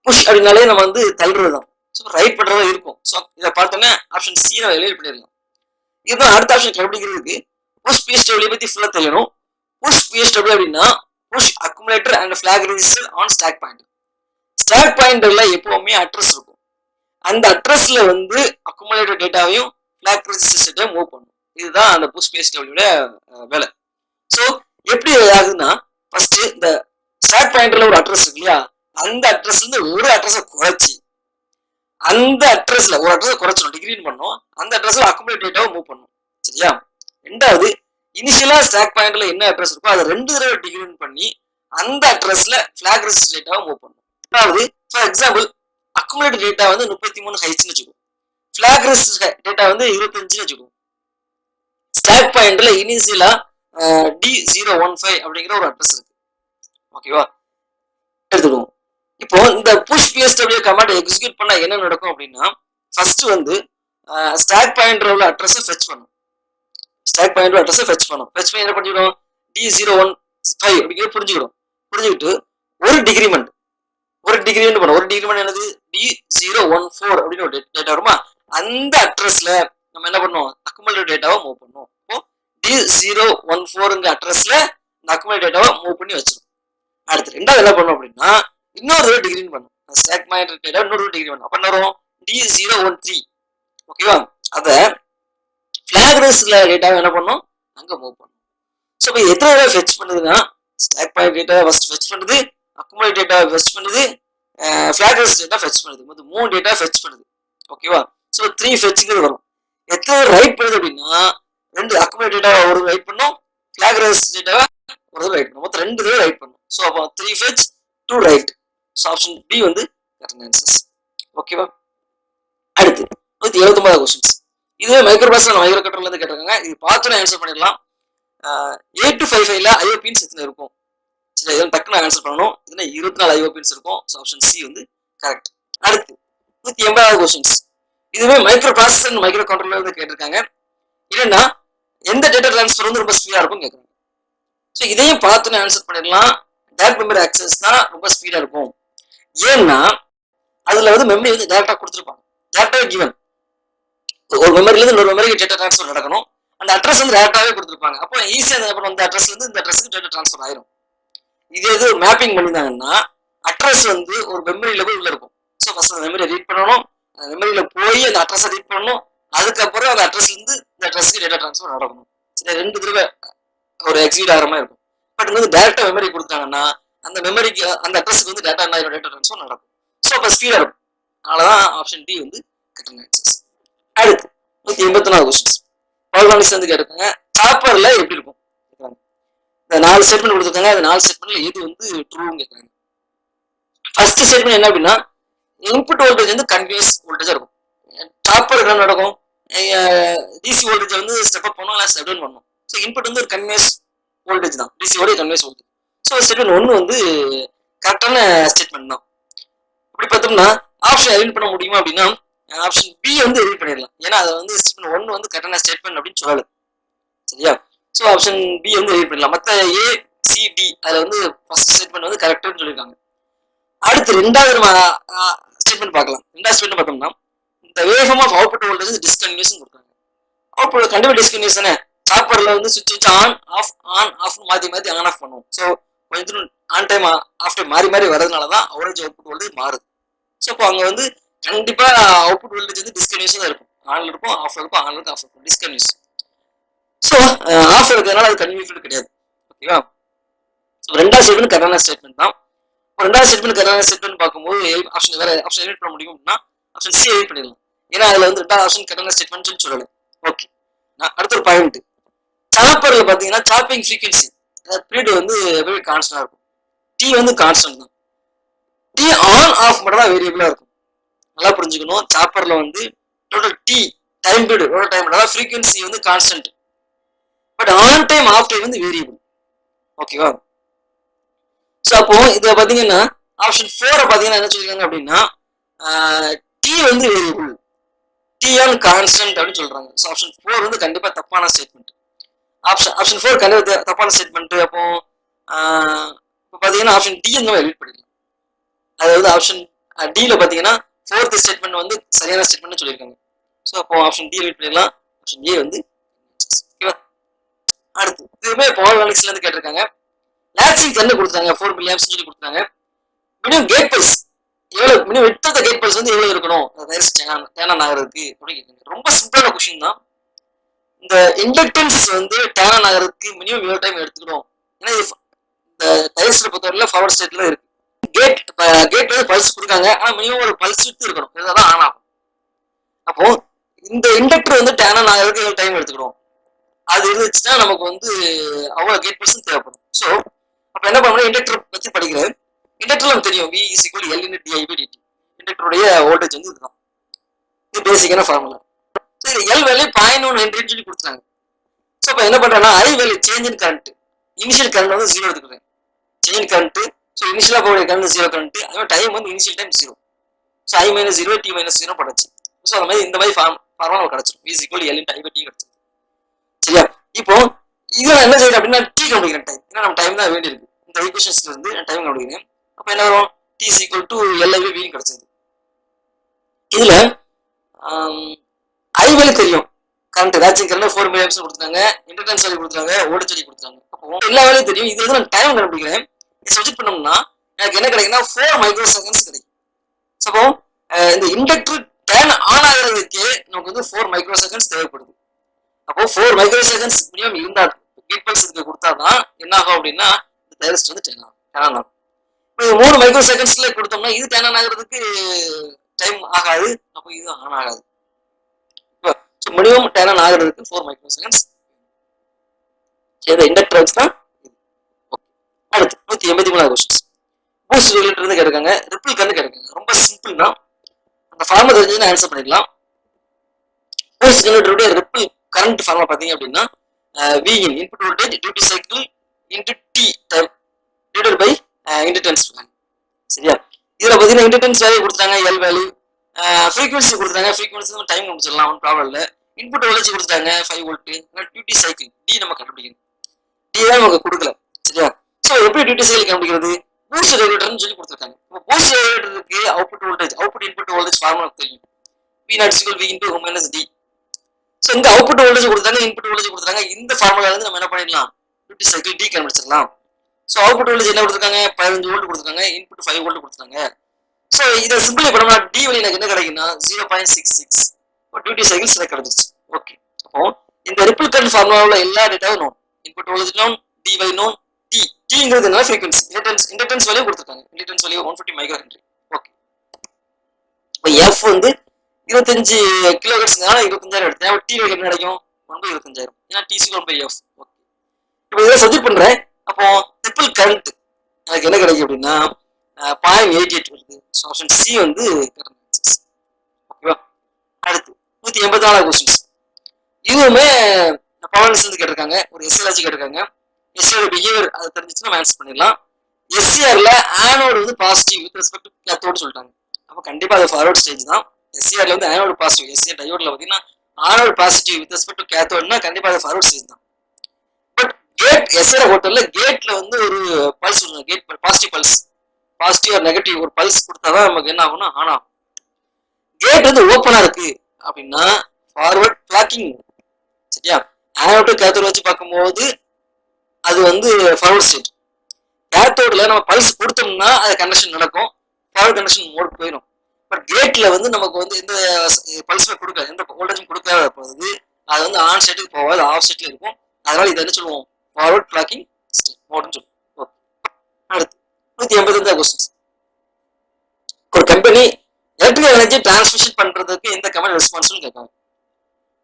புஷ் அப்படினாலே நம்ம வந்து தள்ளுறது தான். சோ ரைட் பண்றதா இருக்கும். சோ இத பார்த்தோம்னா ஆப்ஷன் சி ல எலிமினேட் பண்ணிடலாம். இதுதான் அடுத்த ஆப்ஷன் கண்டுபிடிக்கிறதுக்கு புஷ் psw பத்தி ஃபுல்லா தெரியணும். புஷ் psw அப்படின்னா push accumulator and flag register on stack point. Stack பாயிண்டர்ல எப்பவுமே அட்ரஸ் இருக்கும். அந்த அட்ரஸ்ல வந்து அக்குமுலேட்டர் டேட்டாவையும் ஃபிளாக் ரெஜிஸ்டர் டேட்டாவையும் மூவ் பண்ணும். இதுதான் அந்த புஷ் psw வேலை. சோ எப்படி ஆகுதுன்னா ஃபர்ஸ்ட் இந்த ஸ்டாக் பாயிண்டர்ல ஒரு அட்ரஸ் இருக்கு இல்லையா? அந்த அட்ரஸ்ல இருந்து ஒரு அட்ரஸை குறைச்சி அந்த அட்ரஸ்ல ஒரு அட்ரஸ் குறைச்சிடும், டிகிரீன் பண்ணும். அந்த அட்ரஸ்ல அக்குமுலேட் டேட்டாவை மூவ் பண்ணும். சரியா? ரெண்டாவது இனிஷியலா ஸ்டாக் பாயிண்டர்ல என்ன அட்ரஸ் இருக்கோ அதை 2 தடவை டிகிரீன் பண்ணி அந்த அட்ரஸ்ல ஃபிளாக் ரெஜிஸ்டர் டேட்டாவை மூவ் பண்ணும். அதாவது ஃபார் எக்ஸாம்பிள் அக்குமுலேட் டேட்டா வந்து 33 ஹைட்ஸ்னு வச்சுக்கோ, ஃபிளாக் ரெஜிஸ்டர் டேட்டா வந்து 25ன்னு வச்சுக்கோ. ஸ்டாக் பாயிண்டர்ல இனிஷியலா D015 அப்படிங்கிற ஒரு அட்ரஸ் இருக்கு. ஓகேவா? எடுத்துடுவோம். இப்போ இந்த புஷ் psw கமாண்ட் எக்ஸிக்யூட் பண்ணா என்ன நடக்கும் அப்படின்னா ஃபர்ஸ்ட் வந்து ஸ்டாக் பாயிண்டர் உள்ள அட்ரஸை ஃபெட்ச் பண்ணும். ஸ்டாக் பாயிண்டர் அட்ரஸை ஃபெட்ச் பண்ணும். ஃபெட்ச் பண்ணி என்ன பண்ணிடும்? D015 அப்படிங்கிறது புரிஞ்சுக்கிட்டு ஒரு டிகிரிமெண்ட் பண்ணும். ஒரு டிகிரிமெண்ட் என்னது? D014 அப்படின்னு ஒரு டேட்டா வருமா? அந்த அட்ரஸ்ல நம்ம என்ன பண்ணுவோம்? அக்குமுலேட்டர் டேட்டாவை மூவ் பண்ணுவோம். இப்போ D014 அட்ரஸ்ல இந்த அக்குமுலேட்டர் டேட்டாவை மூவ் பண்ணி வச்சிரும். அடுத்து ரெண்டாவது என்ன பண்ணும் அப்படின்னா இன்னொரு டிகிரின் பண்ணும். ஸ்டாக் பாயிண்டர் டேட்டா இன்னொரு டிகிரி பண்ணும். அப்ப என்ன வரும்? D013. ஓகேவா? அத ஃபிளாக் ரெஜிஸ்டர்ல டேட்டாவை என்ன பண்ணும்? அங்க மூவ் பண்ணும். சோ இப்போ எத்தனை தடவை ஃபெட்ச் பண்ணுதுன்னா ஸ்டாக் பாயிண்டர் டேட்டாவை ஃபர்ஸ்ட் ஃபெட்ச் பண்ணுது, அக்குமுலேட் டேட்டாவை ஃபெட்ச் பண்ணுது, ஃபிளாக் ரெஜிஸ்டர் டேட்டா ஃபெட்ச் பண்ணுது. மொத்தம் 3 டேட்டா ஃபெட்ச் பண்ணுது. ஓகேவா? சோ 3 ஃபெட்சிங்கிறது வரும். எத்தனை ரைட் பண்ணுது அப்படின்னா 2 அக்குமுலேட் டேட்டாவை ஒரு ரைட் பண்ணும், ஃபிளாக் ரெஜிஸ்டர் டேட்டாவை ஒரு தடவை ரைட் பண்ணும். மொத்தம் 2 தடவை ரைட் பண்ணும். சோ அப்போ 3 ஃபெட்ச் 2 ரைட். சோ ஆப்ஷன் பி வந்து கரெக்ட் ஆன்சர்ஸ். ஓகேவா? அடுத்து 179 क्वेश्चंस. இதுவே மைக்ரோ ப்ராசஸர் மைக்ரோ கண்ட்ரோலர்ல இருந்து கேட்டிருக்காங்க. இது பார்த்துட்டு ஆன்சர் பண்ணிடலாம். 8255 ல IO பின்ஸ் எத்தனை இருக்கும்? சரி, இதெல்லாம் டக்குனு ஆன்சர் பண்ணணும். இதுல 24 IO பின்ஸ் இருக்கும். சோ ஆப்ஷன் சி வந்து கரெக்ட். அடுத்து 180 क्वेश्चंस. இதுவே மைக்ரோ ப்ராசஸர் மைக்ரோ கண்ட்ரோலர்ல இருந்து கேட்டிருக்காங்க. என்னன்னா எந்த டேட்டா ட்ரான்ஸ்ஃபர் வந்து ரொம்ப ஸ்பீடா இருக்கும் கேக்குறாங்க. சோ இதையும் பார்த்துட்டு ஆன்சர் பண்ணிடலாம். டைரக்ட் மெமரி ஆக்சஸ் தான் ரொம்ப ஸ்பீடா இருக்கும். ஏன்னா அதுல வந்து மெமரி வந்து டைரக்டா கொடுத்துருப்பாங்க. டைரக்டாவே கிவன். ஒரு மெமரில இருந்து இன்னொரு மெமரிக்கு டேட்டா ட்ரான்ஸ்ஃபர் நடக்கணும். அந்த அட்ரஸ் வந்து டைரக்டாவே கொடுத்துருப்பாங்க. அப்போ ஈஸியா அந்த அட்ரஸ்ல இருந்து இந்த அட்ரஸ்க்கு டேட்டா ட்ரான்ஸ்ஃபர் ஆயிரும். இது எது மேப்பிங் பண்ணிருந்தாங்கன்னா அட்ரஸ் வந்து ஒரு மெமரியில போய் உள்ள இருக்கும். ஸோ ஃபர்ஸ்ட் அந்த மெமரியை ரீட் பண்ணணும், அந்த மெமரியில போய் அந்த அட்ரஸை ரீட் பண்ணணும், அதுக்கப்புறம் அந்த அட்ரஸ்ல இருந்து இந்த அட்ரஸ்க்கு டேட்டா ட்ரான்ஸ்ஃபர் நடக்கணும். சரி, 2 தடவை ஒரு எக்ஸிக்யூட் ஆகிற மாதிரி இருக்கும். பட் வந்து டைரக்டா மெமரி கொடுத்தாங்கன்னா அந்த மெமரிக்கு அந்த அட்ரஸ்க்கு வந்து டேட்டா ட்ரான்ஸ்ஃபர் நடக்கும். ஸோ அப்போ ஸ்பீடா இருக்கும். அதனாலதான் ஆப்ஷன் டி வந்து கரெக்ட் ஆன்சர்ஸ். அடுத்து 184 क्वेश्चंस. பால்கானிக்ஸ் வந்து கேட்டிருக்காங்க. சாப்பர்ல எப்படி இருக்கும் கேக்குறாங்க. இந்த 4 ஸ்டேட்மெண்ட் கொடுத்துருக்காங்க. அந்த 4 ஸ்டேட்மெண்ட்ல எது வந்து ட்ரூன்னு கேட்கறாங்க. ஃபர்ஸ்ட் ஸ்டேட்மெண்ட் என்ன அப்படின்னா இன்புட் வோல்டேஜ் வந்து கண்டினியூஸ் வோல்டேஜா இருக்கும். சாப்பர் என்ன நடக்கும்? டிசி வோல்டேஜ் வந்து ஸ்டெப் அப் பண்ணும், இல்லை ஸ்டெப் டவுன் பண்ணும். ஸோ இன்புட் வந்து ஒரு கன்வினியஸ் வோல்டேஜ் தான். டிசியோட கன்வினியஸ் வோல்டேஜ். ஸோ ஸ்டேட்மெண்ட் 1 வந்து கரெக்டான ஸ்டேட்மெண்ட் தான். அப்படி பார்த்தோம்னா ஆப்ஷன் எலிமினேட் பண்ண முடியுமா அப்படின்னா ஆப்ஷன் பி வந்து எலிமினேட் பண்ணிடலாம். ஏன்னா அது வந்து ஸ்டேட்மெண்ட் 1 வந்து கரெக்டான ஸ்டேட்மெண்ட் அப்படின்னு சொல்லல. சரியா? ஸோ ஆப்ஷன் பி வந்து எலிமினேட் பண்ணலாம். மற்ற ஏ சிடி அதுல வந்து ஃபர்ஸ்ட் ஸ்டேட்மெண்ட் வந்து கரெக்ட்னு சொல்லியிருக்காங்க. அடுத்து ரெண்டாவது ஸ்டேட்மெண்ட் பார்க்கலாம். ரெண்டாவது ஸ்டேட்மெண்ட் பார்த்தோம்னா இந்த வேவ் ஆஃப் அவுட்புட் வோல்டேஜ் டிஸ்கன்டினியூஸ் கொடுக்குறாங்க. அவுட்புட் கண்டிப்பா டிஸ்கன்டினியூஸ் தானே. சாப்பர்ல வந்து சுவிட்ச் வச்சு ஆன் ஆஃப் மாத்தி மாத்தி ஆன் ஆஃப் பண்ணுவோம். ஸோ கொஞ்சம் ஆன் டைம் ஆஃப் டைம் மாறி மாறி வரதுனால தான் அவரேஜ் அவுட்புட் வோல்டேஜ் மாறுது. ஸோ இப்போ அங்கே வந்து கண்டிப்பா அவுட்புட் வோல்டேஜ் வந்து டிஸ்கன்டினியூஸாக தான் இருக்கும். ஆன்ல இருக்கும், ஆஃப்ல இருக்கும், ஆன்ல இருக்கும், ஆஃப் இருக்கும், டிஸ்கன்டினியூஸ். ஸோ ஆஃப் இருக்கிறதுனால அது கன்டினியூ ஃபீல்டு கிடையாது. ஓகேவா? ஸோ ரெண்டாவது ஸ்டேட்மெண்ட் கரெக்டான ஸ்டேட்மெண்ட் தான். ரெண்டாவது ஸ்டேட்மெண்ட் கரெக்டான ஸ்டேட்மெண்ட் பார்க்கும்போது ஆப்ஷன் வேற ஆப்ஷன் எலிமினேட் பண்ண முடியும் அப்படின்னா ஆப்ஷன் சி எலிமினேட் பண்ணிடலாம். ஏன்னா அதுல வந்து ரெண்டாவது ஆப்ஷன் கரெக்டான ஸ்டேட்மெண்ட் சொல்லலை. ஓகே, அடுத்த ஒரு பாயிண்ட், சாப்பர்ல பாத்தீங்கன்னா சாப்பிங் ஃப்ரீக்வன்சி பீரியட் வந்து எப்பவுமே கான்ஸ்டன்டா இருக்கும். டி வந்து கான்ஸ்டன்ட் தான். டி ஆன் ஆஃப் மட்டும் தான் வேரியபிளா இருக்கும். நல்லா புரிஞ்சுக்கணும். சாப்பர்ல வந்து total T time period total time அதாவது ஃப்ரீக்வன்சி வந்து constant. But on time off time வந்து வேரியபிள். ஓகேவா? ஸோ அப்போ இதை பார்த்தீங்கன்னா ஆப்ஷன் 4 பார்த்தீங்கன்னா என்ன சொல்லியிருக்காங்க அப்படின்னா டி வந்து வேரியபிள், டி ஆன் கான்ஸ்டன்ட் அப்படின்னு சொல்றாங்க. ஸோ ஆப்ஷன் 4 வந்து கண்டிப்பா தப்பான ஸ்டேட்மெண்ட். ஆப்ஷன் 4 கண்டிப்பா தப்பான ஸ்டேட்மெண்ட். அப்போ இப்போ பார்த்தீங்கன்னா ஆப்ஷன் டி நம்ம எலிட் பண்ணிடலாம். அதாவது ஆப்ஷன் டில பார்த்தீங்கன்னா 4th ஸ்டேட்மெண்ட் வந்து சரியான ஸ்டேட்மெண்ட் சொல்லியிருக்காங்க. ஸோ அப்போ ஆப்ஷன் டி எலிட் பண்ணிடலாம். ஆப்ஷன் ஏ வந்து ஓகேவா? அடுத்து இதுவுமே பவர் எலக்ட்ரிக்ஸ்ல இருந்து கேட்டிருக்காங்க. லாட்சிங் கண்ணு கொடுத்தாங்க 4 மில்லியம்ஸ் சொல்லி கொடுத்தாங்க. மினிமம் கேட் பல்ஸ் எவ்வளவு, மினிமம் விட்டு கேட் பல்ஸ் வந்து எவ்வளவு இருக்கணும் டேன் ஆகிறதுக்கு அப்படின்னு கேட்குறாங்க. ரொம்ப சிம்பிளான கொஸ்டின் தான். இந்த இண்டக்டன்ஸ் வந்து டேன் ஆகிறதுக்கு மினிமம் எவ்வளவு டைம் எடுத்துக்கணும். ஏன்னா இந்த டைல்ஸ்ல பொறுத்தவரையில ஃபார்வர்ட் ஸ்டேட்ல இருக்கு. கேட் வந்து பல்ஸ் கொடுக்காங்க, ஆனா மினிமம் ஒரு பல்ஸ் விட்டு இருக்கணும், இதுதான் ஆன் ஆகும். அப்போ இந்த இண்டக்டர் வந்து டேன் ஆகிறதுக்கு எவ்வளவு டைம் எடுத்துக்கணும், அது இருந்துச்சுன்னா நமக்கு வந்து அவ்வளவு கேட் பல்ஸ் தேவைப்படும். ஸோ அப்ப என்ன பண்ணணும், இண்டக்டர் பத்தி படிக்கிறேன். இண்டக்டர் நமக்கு தெரியும் V is equal to L into di/dt. இண்டக்டருடைய வோல்டேஜ் வந்து இதுதான். இது பேசிக்கான ஃபார்முலா. ஸோ இது L வேல்யூ 0.1 ஹென்ரின்னு சொல்லி கொடுத்தாங்க. ஸோ அப்ப என்ன பண்றேன்னா I value change in current, initial current வந்து 0 எடுத்துக்கிறேன். சேஞ்ச் கரண்ட், ஸோ இனிஷியலா போகிற கரண்ட் 0 கரண்ட், அதே டைம் வந்து initial time 0. So I - 0 T - 0 படைச்சு. ஸோ அந்த மாதிரி இந்த மாதிரி ஃபார்முலா நமக்கு கிடைச்சிடும். V is equal to L into I/t கிடைச்சிடும். சரியா? இப்போ இதுல என்ன செய்யணும் அப்படின்னா டி கண்டுபிடிக்கிறேன் டைம். ஏன்னா நம்ம டைம் தான் வேண்டி இருக்கு. இந்த ஈக்குவேஷன்ஸ்ல இருந்து நான் டைம் கண்டுபிடிக்கிறேன். அப்ப என்ன வரும், D is equal to L/V கிடைச்சது. இதுல ஐ வேல்யூ தெரியும், கரண்ட் ராஜிங் கரண்ட் 4 மில்லியம்ஸ் கொடுத்தாங்க, இண்டக்டன்ஸ் வேல்யூ கொடுத்தாங்க, வோல்டேஜ் வேல்யூ கொடுத்தாங்க. அப்போ எல்லா வேல்யூ தெரியும். இதுல இருந்து நான் டைம் கண்டுபிடிக்கிறேன். சப்ஜெக்ட் பண்ணோம்னா எனக்கு என்ன கிடைக்குன்னா 4 மைக்ரோ செகண்ட்ஸ் கிடைக்கும். அப்போ இந்த இண்டக்டர் டேன் ஆன் ஆகிறதுக்கு நமக்கு வந்து 4 மைக்ரோ செகண்ட்ஸ் தேவைப்படுது. அப்போ 4 மைக்ரோ செகண்ட்ஸ் மினிமம் இருந்தா கேட் பல்ஸ் இதுக்கு கொடுத்தாதான் என்ன ஆகும் அப்படின்னா இந்த டைரஸ்ட் வந்து டேன் ஆகும். இப்போ 3 மைக்ரோ செகண்ட்ஸ்ல கொடுத்தோம்னா இது டேன் ஆன் ஆகிறதுக்கு டைம் ஆகாது, அப்போ இது ஆன் ஆகாது. ஸோ மினிமம் டேன் ஆன் ஆகிறதுக்கு 4 மைக்ரோ செகண்ட்ஸ். இண்டக்டர் வச்சு தான். அடுத்து 183 கொஸ்டின்ஸ். பூஸ்ட் ரெகுலேட்டர் இருந்து கேட்டிருக்காங்க, ரிப்பிள் கரண்ட் கேட்டிருக்காங்க. ரொம்ப சிம்பிள் தான், அந்த ஃபார்முலா தெரிஞ்சுன்னா ஆன்சர் பண்ணிடலாம். பூஸ்ட் ரெகுலேட்டருடைய ரிப்பிள் கரண்ட் ஃபார்முலா பாத்தீங்க அப்படின்னா V in input voltage duty cycle into T time divided by inductance value. சரியா? இதுல பாத்தீங்கன்னா இண்டக்டன்ஸ் வேல்யூ கொடுத்தாங்க, L வேல்யூ, ஃப்ரீக்வன்சி கொடுத்தாங்க, ஃப்ரீக்வன்சி நம்ம டைம் முடிச்சிடலாம், ஒன்றும் ப்ராப்ளம் இல்லை. இன்புட் வோல்டேஜ் கொடுத்தாங்க 5 வோல்ட். டியூட்டி சைக்கிள் D நம்ம கண்டுபிடிக்கணும். D தான் நமக்கு கொடுக்கல. சரியா? ஸோ எப்படி டியூட்டி சைக்கிள் கண்டுபிடிக்கிறது, பூஸ்ட் ரெகுலேட்டர்னு சொல்லி கொடுத்துருக்காங்க. பூஸ்ட் ரெகுலேட்டருக்கு output voltage input voltage formula தெரியும். V0 = V into - D. So இந்த அவுட்புட் வோல்டேஜ் கொடுத்தாங்க, இன்புட் வோல்டேஜ் கொடுத்தாங்க. இந்த ஃபார்முலா இருந்து நம்ம என்ன பண்ணிடலாம், டியூட்டி சைக்கிள் டி கண்டுபிடிச்சிடலாம். ஸோ அவுட்புட் வோல்டேஜ் என்ன கொடுத்துருக்காங்க, 15 வோல்ட் கொடுத்துருக்காங்க, இன்புட் 5 வோல்ட் கொடுத்துருக்காங்க. ஸோ இதை சிம்பிளை பண்ணோம்னா டி வழி எனக்கு என்ன கிடைக்குன்னா 0.66 டியூட்டி சைக்கிள்ஸ் எனக்கு கிடைச்சிருச்சு. ஓகே, அப்போ இந்த ரிப்பிள் கரண்ட் ஃபார்முலாவில் எல்லா டேட்டாவும் known, input voltage known, D value known, டிங்கிறது என்ன ஃப்ரீக்வன்சி, இண்டக்டன்ஸ் வேல்யூ கொடுத்துருக்காங்க. Inductance value 150 micro henry. Okay, இப்போ எஃப் வந்து 25 கிலோ ஹெர்ட்ஸ்னால 25,000 எடுத்தேன். டி வேல்யூ என்ன கிடைக்கும், 1/25,000. ஏன்னா டி = 1/f. ஓகே, இப்போ இதை சப்ஜெக்ட் பண்றேன். அப்போ ரிப்பிள் கரண்ட் எனக்கு என்ன கிடைக்கும் அப்படின்னா 0.88 வருது. ஸோ ஆப்ஷன் சி வந்து கரெக்ட் ஆன்சர். ஓகேவா? அடுத்து 184 கொஸ்டின்ஸ். இதுவுமே பவர் இருந்து கேட்டிருக்காங்க, ஒரு எஸ்எல்ஆர்ஜி கேட்டிருக்காங்க. எஸ்சியோட பிஹேவியர் அது தெரிஞ்சிச்சுன்னா நம்ம ஆன்சர் பண்ணிடலாம். எஸ்சிஆர்ல ஆனோடு வந்து positive with respect to cathode சொல்லிட்டாங்க. அப்போ கண்டிப்பா அது ஃபார்வர்ட் ஸ்டேஜ் தான். எஸ்சிஆர்ல வந்து ஆனோடு பாசிட்டிவ், எஸ்சிஆர் டையோட்ல பார்த்தீங்கன்னா anode positive with respect to கேத்தோடுனா கண்டிப்பா அது ஃபார்வர்ட் ஸ்டேஜ் தான். பட் கேட் கேட் எஸ்ஐல பொறுத்தவரை கேட்ல வந்து ஒரு பல்ஸ் கொடுக்கணும். கேட் பாசிட்டிவ் பல்ஸ், பாசிட்டிவ் ஒரு நெகட்டிவ் ஒரு பல்ஸ் கொடுத்தாதான் நமக்கு என்ன ஆகும்னா ஆன் ஆகும். கேட் வந்து ஓப்பனா இருக்கு அப்படின்னா ஃபார்வர்ட் கிளாக்கிங். சரியா? ஆனோட் கேத்தோட வச்சு பார்க்கும்போது அது வந்து ஃபார்வர்ட் ஸ்டேட். கேத்தோட்ல நம்ம பல்ஸ் கொடுத்தோம்னா அது கனெக்ஷன் நடக்கும், ஃபார்வர்ட் கனெக்ஷன் மோட் போயிடும். பட் கேட்ல வந்து நமக்கு வந்து எந்த பல்ஸுமே கொடுக்காது, எந்த வோல்டேஜும் கொடுக்காத போகுது. அது வந்து ஆன் ஸ்டேட்டுக்கு போகாது, ஆஃப் ஸ்டேட்ல இருக்கும். அதனால இதை என்ன சொல்லுவோம், ஃபார்வர்ட் கிளாக்கிங் ஸ்டேட் மோட்னு சொல்லுவோம். அடுத்து 185 கொஸ்டின்ஸ். ஒரு கம்பெனி எலக்ட்ரிக்கல் எனர்ஜி டிரான்ஸ்மிஷன் பண்றதுக்கு எந்த கம்பெனி ரெஸ்பான்சிபிள் கேட்காங்க.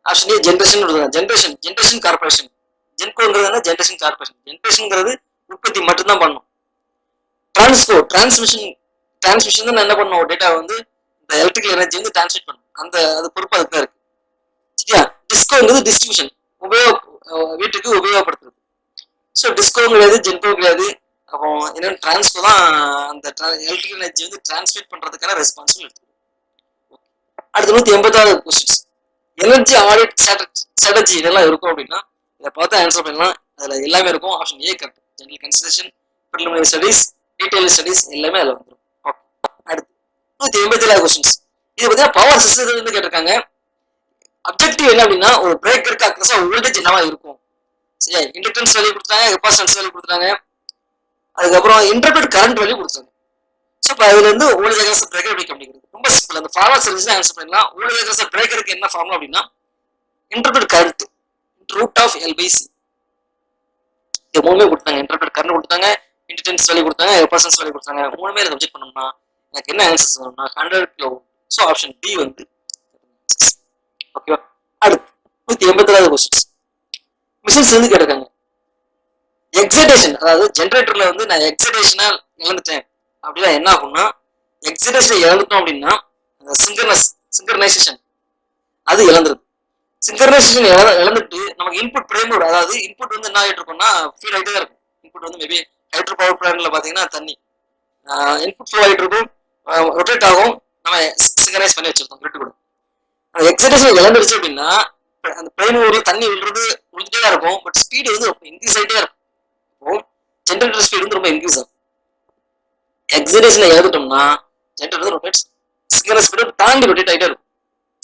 Option A generation. Generation corporation. ஜென்கோங்கிறது ஜென்ரேஷன் கார்பரேஷன். ஜென்ரேஷன்ங்கிறது உற்பத்தி மட்டும்தான் பண்ணும். டிரான்ஸ்மிஷன் தான் என்ன பண்ணும், டேட்டா வந்து இந்த எலக்ட்ரிக்கல் எனர்ஜி வந்து டிரான்ஸ்மிட் பண்ணும். அந்த அது பொறுப்பு அதுக்கு தான் இருக்கு. சரியா? டிஸ்கோங்கிறது டிஸ்ட்ரிபியூஷன், வீட்டுக்கு உபயோகப்படுத்துறது. ஸோ டிஸ்கோங்கிறது ஜென்கோ கிடையாது. அப்போ என்னென்ன டிரான்ஸ்கோ தான் அந்த எலக்ட்ரிக்கல் எனர்ஜி வந்து டிரான்ஸ்மிட் பண்றதுக்கான ரெஸ்பான்சிபிள் எடுத்துக்கணும். அடுத்து 186 கொஸ்டின்ஸ். எனர்ஜி ஆடிட் ஸ்ட்ராட்டஜி இதெல்லாம் இருக்கும் அப்படின்னா இதை பார்த்து ஆன்சர் பண்ணலாம். அதுல எல்லாமே இருக்கும். Option A correct. General consideration, preliminary studies, detail studies எல்லாமே அதில் வந்துடும். அடுத்து 187 கொஸ்டின்ஸ். இது பார்த்தீங்கன்னா பவர் சிஸ்டத்துல இருந்து கேட்டிருக்காங்க. அப்ஜெக்டிவ் என்ன அப்படின்னா ஒரு பிரேக்கருக்கு அக்ரஸா வோல்டேஜ் என்னவா இருக்கும். சரியா? இண்டக்டன்ஸ் வேல்யூ கொடுத்தாங்க, கெப்பாசிட்டன்ஸ் வேல்யூ கொடுத்தாங்க, அதுக்கப்புறம் இன்டர்பிரட் கரண்ட் வேல்யூ கொடுத்தாங்க. ஸோ இப்போ அதுல இருந்து வோல்டேஜ் அக்ரஸ் பிரேக்கர் எப்படி கண்டுபிடிக்கிறது ரொம்ப சிம்பிள். அந்த ஃபார்முலா தெரிஞ்சுன்னா ஆன்சர் பண்ணலாம். வோல்டேஜ் அக்ரஸ் பிரேக்கருக்கு என்ன ஃபார்முலா அப்படின்னா இன்டர்பிரட் கரண்ட் ரூட் ஆஃப் எல்/சி. இது மூணுமே கொடுத்தாங்க. இன்டர்பிரட் கரண்ட் கொடுத்தாங்க, இண்டக்டன்ஸ் வேல்யூ கொடுத்தாங்க, கெப்பாசிட்டன்ஸ் வேல்யூ கொடுத்தாங்க. மூணுமே இதை சப்ஜெக்ட் பண்ணோம்னா எனக்கு என்ன ஆன்சர்ஸ் வரும்னா 100 கிலோ. ஸோ ஆப்ஷன் பி வந்து ஓகேவா. அடுத்து 187 கொஸ்டின்ஸ். மிஷின்ஸ் வந்து கேட்டிருக்காங்க. எக்ஸைட்டேஷன், அதாவது ஜென்ரேட்டர்ல வந்து நான் எக்ஸைட்டேஷனா இழந்துட்டேன் அப்படின்னா என்ன ஆகும்னா, எக்ஸைட்டேஷன் இழந்துட்டோம் அப்படின்னா அந்த சிங்கர்னைசேஷன் அது இழந்துருது. சிங்கர்னைசேஷன் இழந்துட்டு நமக்கு இன்புட் பிரைமோட், அதாவது இன்புட் வந்து என்ன ஆகிட்டு இருக்கும்னா ஃபீல் ஆகிட்டே இருக்கும். இன்புட் வந்து மேபி ஹைட்ரோ பவர் பிளான்ட்ல பாத்தீங்கன்னா தண்ணி இன்புட் ஃப்ளோ ஆகிட்டு இருக்கும், ரொட்டேட் ஆகும், நம்ம சிங்கரைஸ் பண்ணி வச்சிருக்கோம் கிரிட் கூட. அந்த எக்ஸைட்டேஷன் இழந்துருச்சு அப்படின்னா அந்த பிரைமோட்ல தண்ணி விழுறது விழுந்துட்டே தான் இருக்கும். பட் ஸ்பீடு வந்து இன்க்ரீஸ் ஆகிட்டே இருக்கும். இப்போ ஜென்ரேட்டர் ஸ்பீடு வந்து ரொம்ப இன்க்ரீஸ் ஆகும். எக்ஸைட்டேஷனை இழந்துட்டோம்னா ஜென்ரேட்டர் வந்து ரொட்டேட் சிங்கரஸ் ஸ்பீடு தாண்டி ரொட்டேட் ஆகிட்டே இருக்கும்.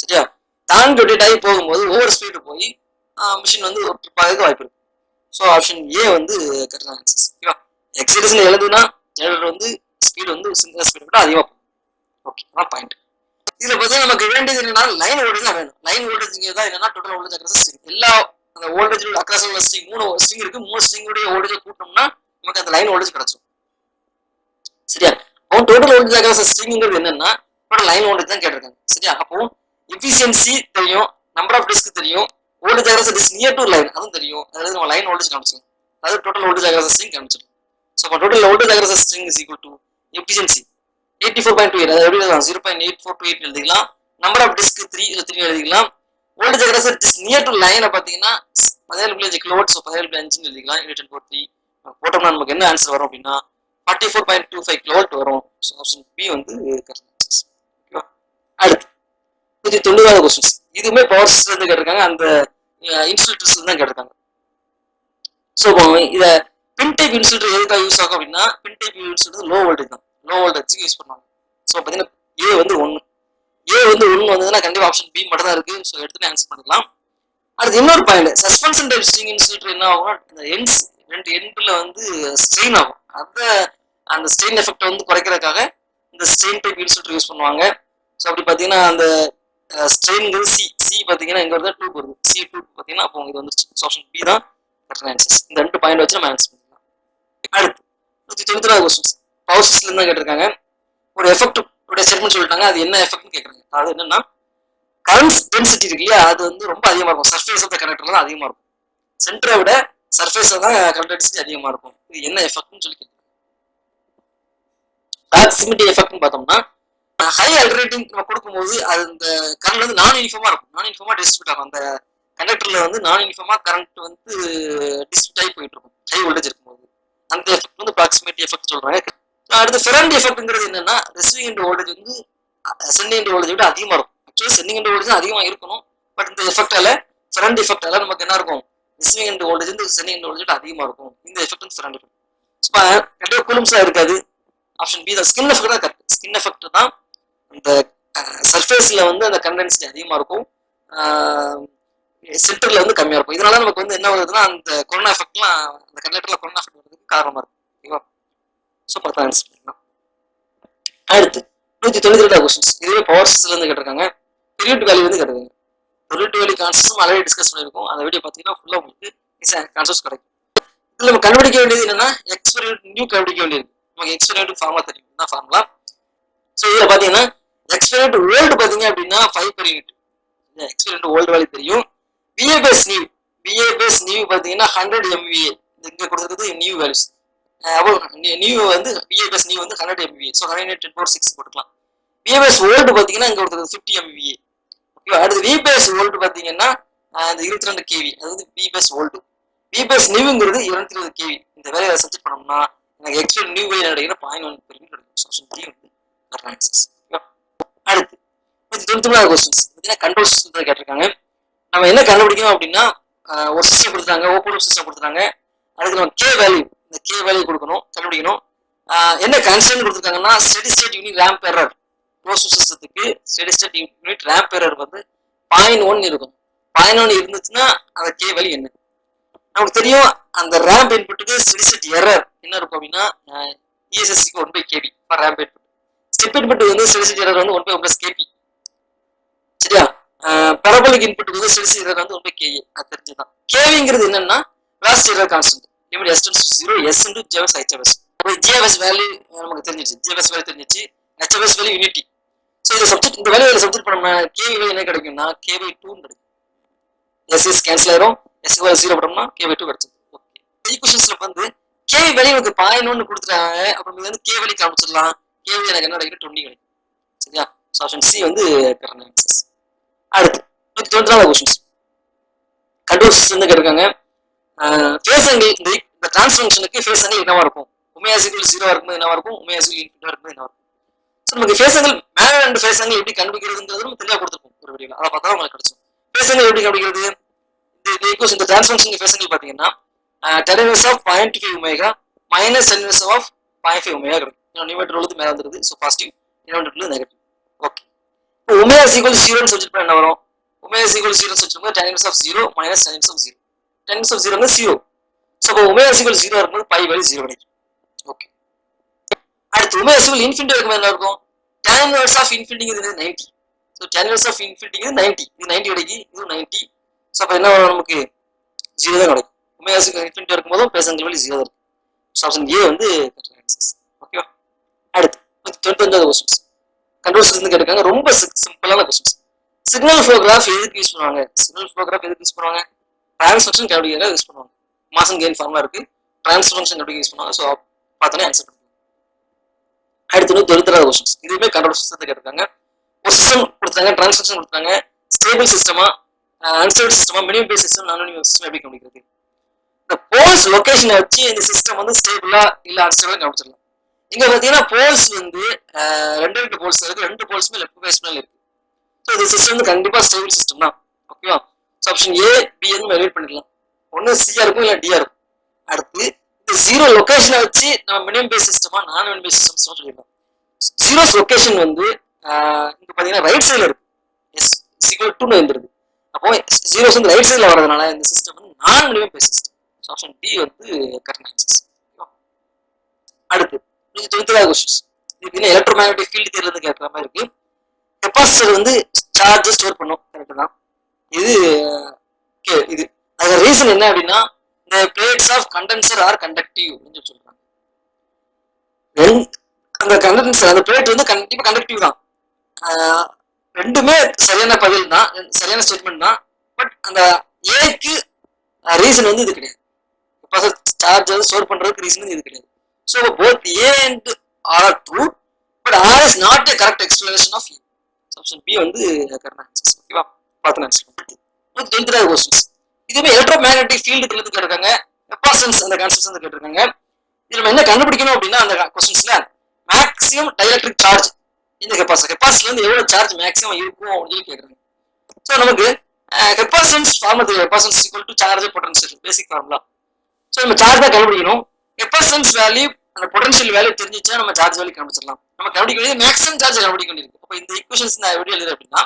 சரியா? தாண்டி ரொட்டேட் ஆகி போகும்போது ஓவர் ஸ்பீடு போய் மிஷின் வந்து ட்ரிப் ஆகிறதுக்கு வாய்ப்பு இருக்கு. ஸோ ஆப்ஷன் ஏ வந்து கரெக்டான ஆன்சர்ஸ். ஓகேவா? எக்ஸைட்டேஷன் எழுதுனா ஜெனரேட்டர் வந்து ஸ்பீடு வந்து சிங்கர் ஸ்பீடு விட அதிகமாக போகும். ஓகே, அதான் பாயிண்ட். இதுல பார்த்தீங்கன்னா நமக்கு வேண்டியது என்னன்னா லைன் வோல்டேஜ் தான் வேணும். லைன் வோல்டேஜ் தான் என்னன்னா டோட்டல் வோல்டேஜ் அக்ராஸ் ஸ்ட்ரிங். எல்லா அந்த வோல்டேஜ் அக்ராஸ் உள்ள ஸ்ட்ரிங் 3 ஸ்ட்ரிங் இருக்கு. 3 ஸ்ட்ரிங்குடைய வோல்டேஜ் கூட்டணும்னா நமக்கு அந்த லைன் வோல்டேஜ் கிடைச்சிடும். சரியா? அப்போ டோட்டல் வோல்டேஜ் அக்ராஸ் ஸ்ட்ரிங்ங்கிறது என்னன்னா டோட்டல் லைன் வோல்டேஜ் தான் கேட்டிருக்காங்க. சரியா? அப்போ எஃபிஷியன்சி தெரியும், நம்பர் ஆஃப் டிஸ்க் தெரியும், voltage across disc near to line அதுவும் தெரியும். அதாவது நம்ம லைன் வோல்டேஜ் காமிச்சிடும், அதாவது டோட்டல் வோல்டேஜ் அக்ராஸ் ஸ்ட்ரிங் காமிச்சிடும். ஸோ அப்போ total voltage across string is equal to efficiency 84.28, அதாவது எப்படி 0.8428 எழுதிக்கலாம். நம்பர் ஆஃப் டிஸ்க் 3 எழுதிக்கலாம். Voltage across disc near to லைனை பார்த்தீங்கன்னா 17.5 கிலோவாட். ஸோ 17.5 எழுதிக்கலாம். 10.3 போட்டோம்னா நமக்கு என்ன ஆன்சர் வரும் அப்படின்னா 44.25 கிலோவாட் வரும். ஸோ ஆப்ஷன் பி வந்து கரெக்ட். ஓகேவா? அடுத்து 190 கொஸ்டின்ஸ். இதுவுமே பவர் சிஸ்டம் இருந்து கேட்டிருக்காங்க, அந்த இன்சுலேட்டர்ஸ் தான் கேட்டிருக்காங்க. ஸோ இத பின் டைப் இன்சுலேட்டர் எதுக்காக யூஸ் ஆகும் அப்படின்னா பின் டைப் இன்சுலேட்டர் லோ வோல்டேஜ் தான், லோ வோல்டேஜ்க்கு யூஸ் பண்ணுவாங்க. ஸோ பார்த்தீங்கன்னா ஏ வந்து 1 வந்ததுன்னா கண்டிப்பாக ஆப்ஷன் பி மட்டும் தான் இருக்கு. ஸோ எடுத்துட்டு ஆன்சர் பண்ணிக்கலாம். அடுத்து இன்னொரு point, suspension type string insulator என்ன ஆகும்னா இந்த எண்ட்ஸ் 2 எண்ட்ல வந்து ஸ்ட்ரெயின் ஆகும். அந்த ஸ்ட்ரெயின் எஃபெக்ட் வந்து குறைக்கிறதுக்காக இந்த ஸ்ட்ரெயின் டைப் இன்சுலேட்டர் யூஸ் பண்ணுவாங்க. ஸோ அப்படி பார்த்தீங்கன்னா அந்த ஸ்ட்ரெயின்ங்கிறது சி பார்த்தீங்கன்னா இங்க வருது 2 வருது, C2 பார்த்தீங்கன்னா அப்போ இது வந்துருச்சு. ஸோ ஆப்ஷன் பி தான் கரெக்டான ஆன்சர்ஸ். இந்த 2 பாயிண்ட் வச்சு நம்ம ஆன்சர் பண்ணிக்கலாம். அடுத்து 190 கொஸ்டின்ஸ். பவர் சிஸ்டம் தான் கேட்டிருக்காங்க. ஒரு எஃபெக்ட் உடைய ஸ்டேட்மெண்ட் சொல்லிட்டாங்க, அது என்ன எஃபெக்ட்னு கேட்குறாங்க. அது என்னன்னா கரண்ட் டென்சிட்டி இருக்கு இல்லையா, அது வந்து ரொம்ப அதிகமாக இருக்கும். சர்ஃபேஸ் ஆஃப் த கண்டக்டர்ல தான் அதிகமாக இருக்கும். சென்டரை விட சர்ஃபேஸ்ல தான் கரண்ட் டென்சிட்டி அதிகமாக இருக்கும். இது என்ன எஃபெக்ட்னு சொல்லி கேட்குறாங்க. ப்ராக்சிமிட்டி எஃபெக்ட்னு பார்த்தோம்னா ஹை அல்டர்னேட்டிங் நம்ம கொடுக்கும்போது அது இந்த கரண்ட் வந்து நான் யூனிஃபார்மா இருக்கும், நான் யூனிஃபார்மா டிஸ்ட்ரிபியூட் ஆகும். அந்த கண்டக்டர்ல வந்து நான் யூனிஃபார்மா கரண்ட் வந்து டிஸ்ட்ரிபியூட் ஆகி போயிட்டு இருக்கும் ஹை வோல்டேஜ் இருக்கும்போது. அந்த எஃபெக்ட் வந்து ப்ராக்சிமிட்டி எஃபெக்ட் சொல்றாங்க. அடுத்து ஃபெரண்ட் எஃபெக்ட்ங்கிறது என்னன்னா ரிசீவிங் எண்ட் வோல்டேஜ் வந்து சென்டிங் எண்ட் வோல்டேஜ் விட அதிகமாக இருக்கும். ஆக்சுவலி சென்டிங் எண்ட் வோல்டேஜ் அதிகமாக இருக்கணும். பட் இந்த எஃபெக்டால ஃபெரண்ட் எஃபெக்டால நமக்கு என்ன இருக்கும், ரிசீவிங் எண்ட் வோல்டேஜ் வந்து சென்டிங் எண்ட் வோல்டேஜ் அதிகமா இருக்கும். இந்த எஃபெக்ட் வந்து ஃப்ரெண்ட் இருக்கும். கண்டிப்பா கூலும்ஸா இருக்காது. ஆப்ஷன் பி தான் ஸ்கின் எஃபெக்ட் தான் கரெக்ட். ஸ்கின் எஃபெக்ட் தான் அந்த சர்ஃபேஸ்ல வந்து அந்த கண்டென்சிட்டி அதிகமா இருக்கும், சென்டர்ல வந்து கம்மியா இருக்கும். இதனால நமக்கு வந்து என்ன வருதுன்னா அந்த கொரோனா எஃபெக்ட்லாம் அந்த கண்டக்டர்ல கொரோனா எஃபெக்ட் வரதுக்கு காரணமா இருக்கும். ஓகேவா? ஸோ பார்த்தா ஆன்சர் பண்ணிக்கலாம். அடுத்து 192 கொஸ்டின்ஸ். இதுவே பவர் சிஸ்டம்ல இருந்து கேட்டிருக்காங்க. பீரியட் வேல்யூ வந்து கேட்டிருக்காங்க. பீரியட் வேல்யூ கான்செப்ட்ஸும் ஆல்ரெடி டிஸ்கஸ் பண்ணியிருக்கோம். அந்த வீடியோ பார்த்தீங்கன்னா ஃபுல்லாக உங்களுக்கு கான்செப்ட்ஸ் கிடைக்கும். இதில் நம்ம கண்டுபிடிக்க வேண்டியது என்னன்னா எக்ஸ்பெரிமெண்ட் நியூ கண்டுபிடிக்க வேண்டியது. நமக்கு எக்ஸ்பெரிமெண்ட் ஃபார்முலா தெரியும் தான் ஃபார்முலா. ஸோ இதில் பார்த்தீங்கன்னா எக்ஸ்பெரிமெண்ட் ஓல்டு பார்த்தீங்க அப்படின்னா 5 per unit. Experiment old value தெரியும். VA பேஸ் நியூ பார்த்தீங்கன்னா 100 MVA. இங்கே கொடுத்துருக்குது நியூ வேல்யூஸ். நியூ வந்து VA பேஸ் நியூ வந்து 100 MVA. ஸோ 110/6 போட்டுக்கலாம். VA பேஸ் ஓல்டு பார்த்தீங்கன்னா இங்கே கொடுத்துருக்குது 50 MVA. ஓகேவா? அடுத்து V பேஸ் ஓல்டு பார்த்தீங்கன்னா இந்த 22 kV. அது வந்து V base old. V base நியூங்கிறது 220 kV. இந்த வேலையை சப்ஜெக்ட் பண்ணோம்னா எனக்கு எக்ஸ்பெரிமெண்ட் நியூ வேல்யூ கிடைக்கிற 0.1 per unit கிடைக்கும். ஆப்ஷன் டி வந்து கரெக்ட் ஆன்சர்ஸ். அடுத்து 193 கொஸ்டின்ஸ். பார்த்தீங்கன்னா கண்ட்ரோல் சிஸ்டம் கேட்டிருக்காங்க. நம்ம என்ன கண்டுபிடிக்கணும் அப்படின்னா ஒரு சிஸ்டம் கொடுத்துட்டாங்க, ஓப்பன் சிஸ்டம் கொடுத்துட்டாங்க. அதுக்கு நம்ம கே வேல்யூ, இந்த கே வேல்யூ கொடுக்கணும், கண்டுபிடிக்கணும். என்ன கன்ஸ்டன்ட் கொடுத்துருக்காங்கன்னா steady state unit ramp error. Close சிஸ்டத்துக்கு steady state unit ramp error வந்து 0.1 இருக்கும். 0.1 இருந்துச்சுன்னா அந்த கே வேல்யூ என்ன? நமக்கு தெரியும் அந்த ரேம்ப் இன்புட்டுக்கு ஸ்டெடி ஸ்டேட் எரர் என்ன இருக்கும் அப்படின்னா ESSக்கு 1/kb for ramp input. Step input வந்து ஸ்டெடி ஸ்டேட் எரர் வந்து 1/1 kp. சரியா? பரபோலிக் இன்புட் வந்து ஸ்டெடி ஸ்டேட் எரர் வந்து 1/ka. அது தெரிஞ்சுதான். கேவிங்கிறது என்னன்னா velocity error constant. Limit s → 0 s × js hs. அப்போ js வேல்யூ நமக்கு தெரிஞ்சிருச்சு. js வேல்யூ தெரிஞ்சிருச்சு. hs value unity. ஸோ இந்த சப்ஜெக்ட் இந்த வேல்யூ சப்ஜெக்ட் பண்ணோம்னா kv வேல்யூ என்ன கிடைக்கும்னா k/2 கிடைக்கும். s கேன்சல் ஆயிரும். s வேல்யூ 0 போட்டோம்னா k/2 கிடைச்சிடும். ஓகே. ஈக்குவேஷன்ஸ்ல வந்து kv வேல்யூ நமக்கு 0.1 கொடுத்துட்டாங்க. அப்புறம் இது வந்து k வேல்யூ காமிச்சிடலாம். k வேல்யூ எனக்கு என்ன கிடைக்கும்? 20 கிடைக்கும். சரியா? ஸோ ஆப்ஷன் சி வந்து கரெக்ட் ஆன்சர்ஸ். அடுத்து 194 கொஸ்டின்ஸ். கண்ட்ரோல் சிஸ்டம் வந்து கேட்டிருக்காங்க. ஃபேஸ் ஆங்கிள் இந்த டிரான்ஸ் ஃபங்க்ஷனுக்கு ஃபேஸ் ஆங்கிள் என்னவா இருக்கும்? ஒமேகா = 0 இருக்கும்போது என்னவா இருக்கும்? ஒமேகா = ∞ இருக்கும்போது என்னவா இருக்கும்? ஸோ நமக்கு ஃபேஸ் ஆங்கிள் மேல ரெண்டு ஃபேஸ் ஆங்கிள் எப்படி கண்டுபிடிக்கிறதுங்கிறது நம்ம தெளிவாக கொடுத்துருப்போம் ஒரு வீடியோல. அதை பார்த்தா உங்களுக்கு கிடைச்சிடும். ஃபேஸ் ஆங்கிள் எப்படி கண்டுபிடிக்கிறது? இந்த டிரான்ஸ் ஃபங்க்ஷன் ஃபேஸ் ஆங்கிள் பார்த்தீங்கன்னா tan inverse of 0.5 omega minus tan inverse of 0.5 omega கிடைக்கும். நியூமரேட்டர் உள்ளது மேலே வந்துருது. So positive, denominator negative. Okay. இப்போ ஒமேகா = 0ன்னு சப்ஜெக்ட் பண்ண என்ன வரும்? ஒமேகா = 0ன்னு சப்ஜெக்ட் பண்ணும்போது tan inverse of 0 minus tan inverse of 0. tan inverse of 0 வந்து 0. ஸோ அப்போ ஒமேகா = 0 இருக்கும்போது பை வேல்யூ 0 கிடைக்கும். ஓகே. அடுத்து ஒமேகா = ∞ இருக்கும்போது என்ன இருக்கும்? tan inverse of ∞ங்கிறது 90. ஸோ tan inverse of ∞ங்கிறது 90. இது 90 கிடைக்கும். இது 90. ஸோ அப்போ என்ன வரும்? நமக்கு 0 தான் கிடைக்கும். ஒமேகா ∞ இருக்கும்போது ஃபேஸ் ஆங்கிள் வேல்யூ 0 இருக்கும். ஸோ ஆப்ஷன் ஏ வந்து கரெக்ட் ஆன்சர்ஸ். ஓகேவா? அடுத்து 95 கொஸ்டின்ஸ். கண்ட்ரோல் சிஸ்டம் கேட்டிருக்காங்க. ரொம்ப சிம்பிளான கொஸ்டின்ஸ். சிக்னல் ஃப்ளோ கிராஃப் எதுக்கு யூஸ் பண்ணுவாங்க? சிக்னல் ஃப்ளோ கிராஃப் எதுக்கு யூஸ் பண்ணுவாங்க? டிரான்ஸ்ஃபங்க்ஷன் கண்டுபிடிக்க யூஸ் பண்ணுவாங்க. மாஸ் அண்ட் கெயின் ஃபார்முலா இருக்கு. டிரான்ஸ்ஃபங்க்ஷன் கண்டுபிடிக்க யூஸ் பண்ணுவாங்க. ஸோ பார்த்தோன்னே ஆன்சர் பண்ணுவாங்க. அடுத்து 196 கொஸ்டின்ஸ். இதுவுமே கண்ட்ரோல் சிஸ்டத்தை கேட்டிருக்காங்க. ஒரு சிஸ்டம் கொடுத்தாங்க, டிரான்ஸ்ஃபங்க்ஷன் கொடுத்தாங்க. ஸ்டேபிள் சிஸ்டமா, அன்ஸ்டேபிள் சிஸ்டமா, minimum phase system, non minimum system எப்படி கண்டுபிடிக்கிறது? இந்த போல்ஸ் லொகேஷனை வச்சு இந்த சிஸ்டம் வந்து ஸ்டேபிளா இல்ல அன்ஸ்டேபிளா கண்டுபிடிச்சிடலாம். இங்க பாத்தீங்கன்னா போல்ஸ் வந்து 2 போல்ஸ் இருக்கு. 2 போல்ஸுமே லெஃப்ட் பேஸ்ல இருக்கு. ஸோ இந்த சிஸ்டம் வந்து கண்டிப்பா ஸ்டேபிள் சிஸ்டம் தான். ஓகேவா? ஸோ ஆப்ஷன் ஏ, பி வந்து எலிமினேட் பண்ணிடலாம். ஒன்னு சியா இருக்கும் இல்ல டியா இருக்கும். அடுத்து இந்த 0 லொகேஷனை வச்சு நம்ம மினிமம் பேஸ் சிஸ்டமா, நான் மினிமம் பேஸ் சிஸ்டம் சொல்லிடலாம். 0 லொகேஷன் வந்து இங்க பாத்தீங்கன்னா ரைட் சைடுல இருக்கு. எஸ் = 2 வந்துருது. அப்போ 0 வந்து ரைட் சைடுல வரதுனால இந்த சிஸ்டம் வந்து நான் minimum phase system. So option D வந்து கரெக்ட் ஆன்சர்ஸ். அடுத்து 196 கொஸ்டின்ஸ். இது எலக்ட்ரோமேக்னெட்டிக் ஃபீல்டு தேர்வு கேட்கற மாதிரி இருக்கு. கெப்பாசிட்டர் வந்து சார்ஜ் ஸ்டோர் பண்ணும். கரெக்ட் தான். இது அது ரீசன் என்ன அப்படின்னா இந்த plates of condenser are conductive அப்படின்னு சொல்றாங்க. அந்த கண்டென்சர் அந்த பிளேட் வந்து கண்டிப்பா கண்டக்டிவ் தான். ரெண்டுமே சரியான பதில் தான், சரியான ஸ்டேட்மெண்ட் தான். பட் அந்த ஏக்கு ரீசன் வந்து இது கிடையாது. சார்ஜ் வந்து ஸ்டோர் பண்றதுக்கு ரீசன் இது கிடையாது. So both A and R true, but R is not a correct explanation of A. Option B வந்து கரெக்ட் ஆன்சர்ஸ். ஓகேவா? பார்த்து ஆன்சர். 196 கொஸ்டின்ஸ். இதுவுமே எலக்ட்ரோமேக்னெட்டிக் ஃபீல்டு இருந்து கேட்டிருக்காங்க. கெப்பாசிட்டன்ஸ் அந்த கான்செப்ட்ஸ் வந்து கேட்டிருக்காங்க. இது நம்ம என்ன கண்டுபிடிக்கணும் அப்படின்னா அந்த கொஸ்டின்ஸ்ல மேக்ஸிமம் டைஎலக்ட்ரிக் சார்ஜ் இந்த கெப்பாசிட்டர் வந்து எவ்வளவு சார்ஜ் மேக்ஸிமம் இருக்கும் அப்படின்னு சொல்லி கேட்குறாங்க. ஸோ நமக்கு கெப்பாசிட்டன்ஸ் ஃபார்முலா தெரியும். Capacitance equal to charge potential basic formula. So நம்ம சார்ஜ் தான் கண்டுபிடிக்கணும். கெப்பாசிட்டன்ஸ் வேல்யூ அந்த பொட்டன்ஷியல் வேல்யூ தெரிஞ்சிச்சா நம்ம சார்ஜ் வேல்யூ கண்டுபிடிச்சிடலாம். நம்ம கண்டுபிடிக்க வேண்டியது மேக்ஸிமம் சார்ஜ் கண்டுபிடிக்க வேண்டியிருக்கு. அப்போ இந்த ஈக்குவேஷன்ஸ் நான் எப்படி எழுதுறேன் அப்படின்னா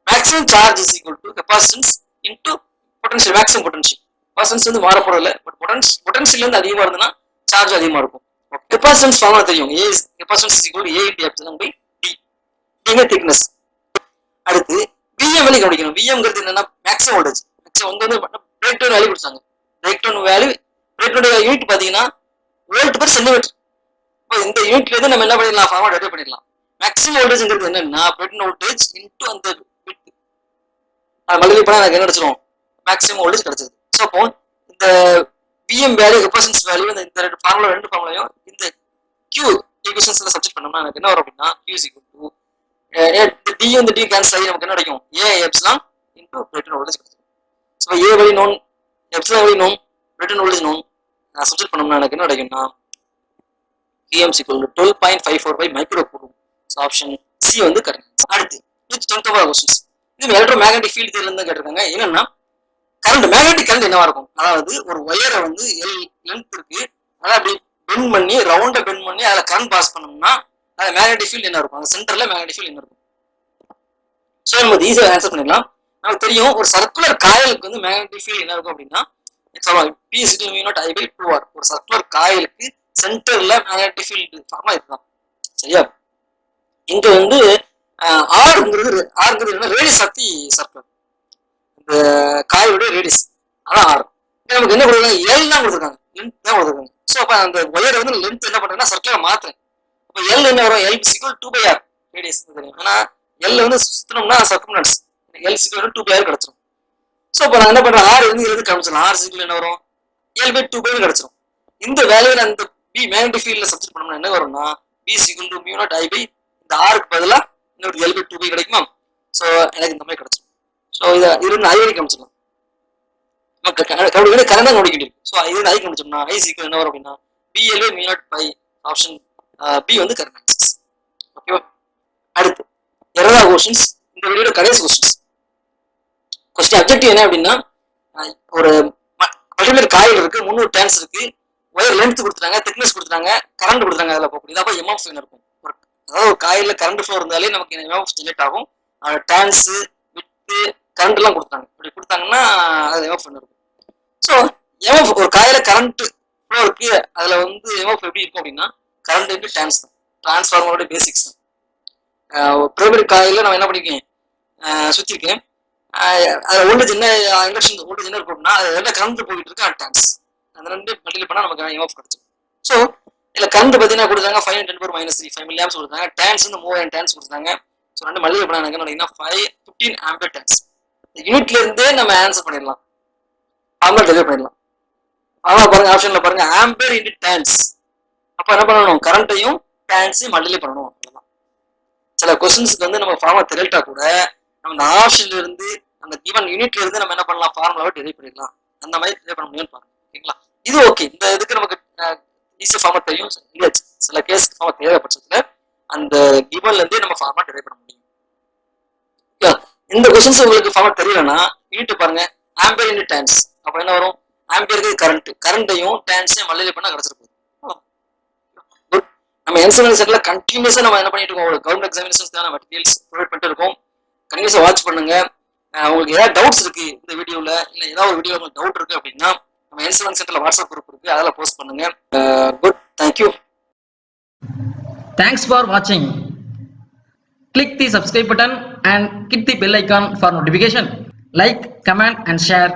maximum charge is equal to capacitance into potential maximum potential. Capacitance வந்து மாறப்போறதில்ல, பட் பொட்டன்ஷியல் வந்து அதிகமாக இருந்ததுன்னா சார்ஜ் அதிகமாக இருக்கும். கெப்பாசிட்டன்ஸ் ஃபார்முலா தெரியும். A capacitance is equal to A into epsilon by d. டிங்க திக்னஸ். அடுத்து விஎம் வேல்யூ கண்டுபிடிக்கணும். விஎம்ங்கிறது என்னன்னா மேக்ஸிமம் வோல்டேஜ். மேக்ஸிமம் வந்து பிரேக் டவுன் வேல்யூ கொடுத்தாங்க. Break down value break down unit பார்த்தீங்கன்னா வோல்ட் பர் சென்டிமீட்டர். இப்போ இந்த யூனிட்ல இருந்து நம்ம என்ன பண்ணிடலாம், ஃபார்முலா டெரைவ் பண்ணிடலாம். மேக்ஸிமம் வோல்டேஜ்ங்கிறது என்னன்னா பிரேக் டவுன் வோல்டேஜ் இன்டு அந்த பிட். அது மல்டிப்ளை பண்ணா எனக்கு என்ன கிடைச்சிரும், மேக்ஸிமம் வோல்டேஜ் கிடைச்சது. ஸோ அப்போ இந்த விஎம் வேல்யூ கெப்பாசிட்டன்ஸ் வேல்யூ இந்த ரெண்டு ஃபார்முலாவையும் இந்த கியூ ஈக்குவேஷன்ஸ்ல சப்ஸ்டிட் பண்ணோம்னா எனக்கு என்ன வரும் அப்படின்னா கியூ இஸ் ஈக்குவல் டு இந்த டி இந்த டி கேன்சல் ஆகி நமக்கு என்ன கிடைக்கும், A epsilon into break down voltage கிடைக்கும். So A value known, epsilon value known, break down voltage known. Substitute பண்ணோம்னா எனக்கு என்ன கிடைக்கும்னா Pm is equal to 12.54 by microcoulomb. So option C வந்து கரெக்ட். அடுத்து 10th क्वेश्चंस. இது எலக்ட்ரோ மேக்னெட்டிக் ஃபீல்ட் தியரில இருந்து கேட்டிருக்காங்க. என்னன்னா கரண்ட் மேக்னெட்டிக் கரண்ட் என்னவா இருக்கும், அதாவது ஒரு ஒயரை வந்து எல் லென்த் இருக்கு, அதை அப்படி பெண்ட் பண்ணி ரவுண்டா பெண்ட் பண்ணி அதுல கரண்ட் பாஸ் பண்ணோம்னா அது மேக்னெட்டிக் ஃபீல்ட் என்ன இருக்கும், அந்த சென்டர்ல மேக்னெட்டிக் ஃபீல்ட் என்ன இருக்கும். ஸோ நம்ம ஈஸியாக ஆன்சர் பண்ணிடலாம். நமக்கு தெரியும் ஒரு சர்க்குலர் காயிலுக்கு வந்து மேக்னெட்டிக் ஃபீல்ட் என்ன இருக்கும் அப்படின்னா P is equal to mu naught I by 2R. ஒரு சர்க்குலர் காயிலுக்கு சென்டர்ல மேக்னெட்டிக் ஃபீல்ட் ஃபார்முலா இதுதான். சரியா? இங்க வந்து ஆர்ங்கிறது என்ன, ரேடியஸ் ஆஃப் தி சர்க்கிள், இந்த காயோட ரேடியஸ் அதான் ஆர். நமக்கு என்ன கொடுக்குறாங்க, எல் தான் கொடுத்துருக்காங்க, லென்த் தான் கொடுத்துருக்காங்க. ஸோ அப்போ அந்த ஒயர் வந்து லென்த் என்ன பண்றேன்னா சர்க்கிளை மாத்துறேன். அப்போ எல் என்ன வரும், எல் சிக்கல் 2/r ரேடியஸ் தெரியும். ஆனா எல் வந்து சுத்தணும்னா சர்க்கம்ஃபரன்ஸ், எல் சிக்கல் 2/r கிடைச்சிடும். ஸோ இப்போ நான் என்ன பண்றேன், ஆர் வந்து இருந்து காமிச்சிடலாம். ஆர் சிக்கல் என்ன வரும், எல் பை 2/r கிடைச்சிடும். இந்த வேல்யூல அந்த பி மேக்னெட்டிக் ஃபீல்ட்ல சப்ஸ்டிட் பண்ணோம்னா என்ன வரும்னா பி சிக்கல் to mu naught I by இந்த ஆருக்கு பதிலாக இன்னொரு எல் பை 2/r கிடைக்குமா. ஸோ எனக்கு இந்த மாதிரி கிடைச்சிடும். ஸோ இதை இருந்து ஐ வரைக்கும் காமிச்சிடலாம். கரண்ட் தான் கண்டுபிடிக்க இருக்கு. ஸோ இது ஐ கண்டுபிடிச்சோம்னா ஐ சிக்கல் என்ன வரும் அப்படின்னா BL by mu naught by option B வந்து கரெக்ட் ஆன்சர். ஓகேவா? அடுத்து 2வது क्वेश्चंस, இந்த வீடியோட கடைசி क्वेश्चंस. கொஸ்டின் அப்ஜெக்டிவ் என்ன அப்படின்னா ஒரு பர்டிகுலர் காயில் இருக்கு, 300 டர்ன்ஸ் இருக்கு, ஒயர் லென்த் கொடுத்துட்டாங்க, திக்னஸ் கொடுத்துட்டாங்க, கரண்ட் கொடுத்துட்டாங்க, அதில் போகக்கூடிய அப்போ எம்எஃப் என்ன இருக்கும். அதாவது ஒரு காயில கரண்ட் ஃப்ளோ இருந்தாலே நமக்கு எம்எஃப் ஜெனரேட் ஆகும். டர்ன்ஸ் விட்டு கரண்ட் எல்லாம் கொடுத்தாங்க, இப்படி கொடுத்தாங்கன்னா அது எம்எஃப் என்ன இருக்கும். ஸோ எம்எஃப் ஒரு காயில கரண்ட் ஃப்ளோ இருக்கு, அதுல வந்து எம்எஃப் எப்படி இருக்கும் அப்படின்னா கரண்ட் இன்டு டர்ன்ஸ் தான், டிரான்ஸ்ஃபார்மரோட பேசிக்ஸ் தான். பிரைமரி காயில நான் என்ன பண்ணிருக்கேன், சுத்திருக்கேன். அதில் வோல்டேஜ் என்ன, இண்டக்ஷன் வோல்டேஜ் என்ன இருக்கும் அப்படின்னா அது ரெண்டு கரண்ட் போயிட்டு இருக்கு, டர்ன்ஸ் அந்த ரெண்டு மல்டிப்ளை பண்ணா நமக்கு எம்எஃப் கிடைச்சிடும். ஸோ இதில் கரண்ட் பார்த்தீங்கன்னா கொடுத்தாங்க 5 × 10⁻³ 5 மில்லி ஆம்ஸ் கொடுத்தாங்க, டர்ன்ஸ் வந்து 3000 டர்ன்ஸ் கொடுத்தாங்க. ஸோ ரெண்டு மல்டிப்ளை பண்ணா எனக்கு என்ன 15 ஆம்பியர் டர்ன்ஸ். யூனிட்ல இருந்தே நம்ம ஆன்சர் பண்ணிடலாம், ஃபார்முலா டெலிவர் பண்ணிடலாம். அதான் பாருங்க ஆப்ஷன்ல பாருங்க ஆம்பியர் இன்டு டர்ன்ஸ். அப்போ என்ன பண்ணணும், கரண்ட்டையும் டர்ன்ஸையும் மல்டிப்ளை பண்ணணும். சில கொஸ்டின்ஸ்க்கு வந்து நம்ம ஃபார்முலா தெரியட்டா கூட நம்ம இந்த ஆப்ஷன்ல இருந்து அந்த கிவன் யூனிட்ல இருந்து நம்ம என்ன பண்ணலாம், ஃபார்முலாவை டெரைவ் பண்ணிடலாம். அந்த மாதிரி டெரைவ் பண்ண முடியும்னு பாருங்க. ஓகேங்களா? இது ஓகே. இந்த இதுக்கு நமக்கு ஈஸி ஃபார்முலா தெரியும். இல்ல சில கேஸ் ஃபார்முலா தெரியாத பட்சத்துல அந்த கிவன்ல இருந்தே நம்ம ஃபார்முலா டெரைவ் பண்ண முடியும். இந்த கொஸ்டின்ஸ் உங்களுக்கு ஃபார்முலா தெரியலன்னா யூனிட் பாருங்க ஆம்பியர் இன்டு டர்ன்ஸ். அப்ப என்ன வரும், ஆம்பியருக்கு கரண்ட்டையும் டர்ன்ஸையும் மல்டிப்ளை பண்ணா கிடைச்சிருக்கு. நம்ம என்சைன்மென்ட் செட்ல கண்டினியூஸா நம்ம என்ன பண்ணிட்டு இருக்கோம், ஒரு கவர்மெண்ட் எக்ஸாமினேஷன்ஸ் தான் மெட்டீரியல்ஸ் ப்ரொவைட் பண்ணிட்டு இருக்கோம். கண்டினியூஸா வாட்ச் பண்ணுங்க. உங்களுக்கு ஏதாவது டவுட்ஸ் இருக்கு இந்த வீடியோல, இல்ல ஏதாவது ஒரு வீடியோ உங்களுக்கு டவுட் இருக்கு அப்படின்னா நம்ம என்சைன்மென்ட் செட்ல வாட்ஸ்அப் குரூப் இருக்கு, அதில் போஸ்ட் பண்ணுங்க. Good, thank you. Thanks for watching. Click the subscribe button and hit the bell icon for notification. Like, comment and share.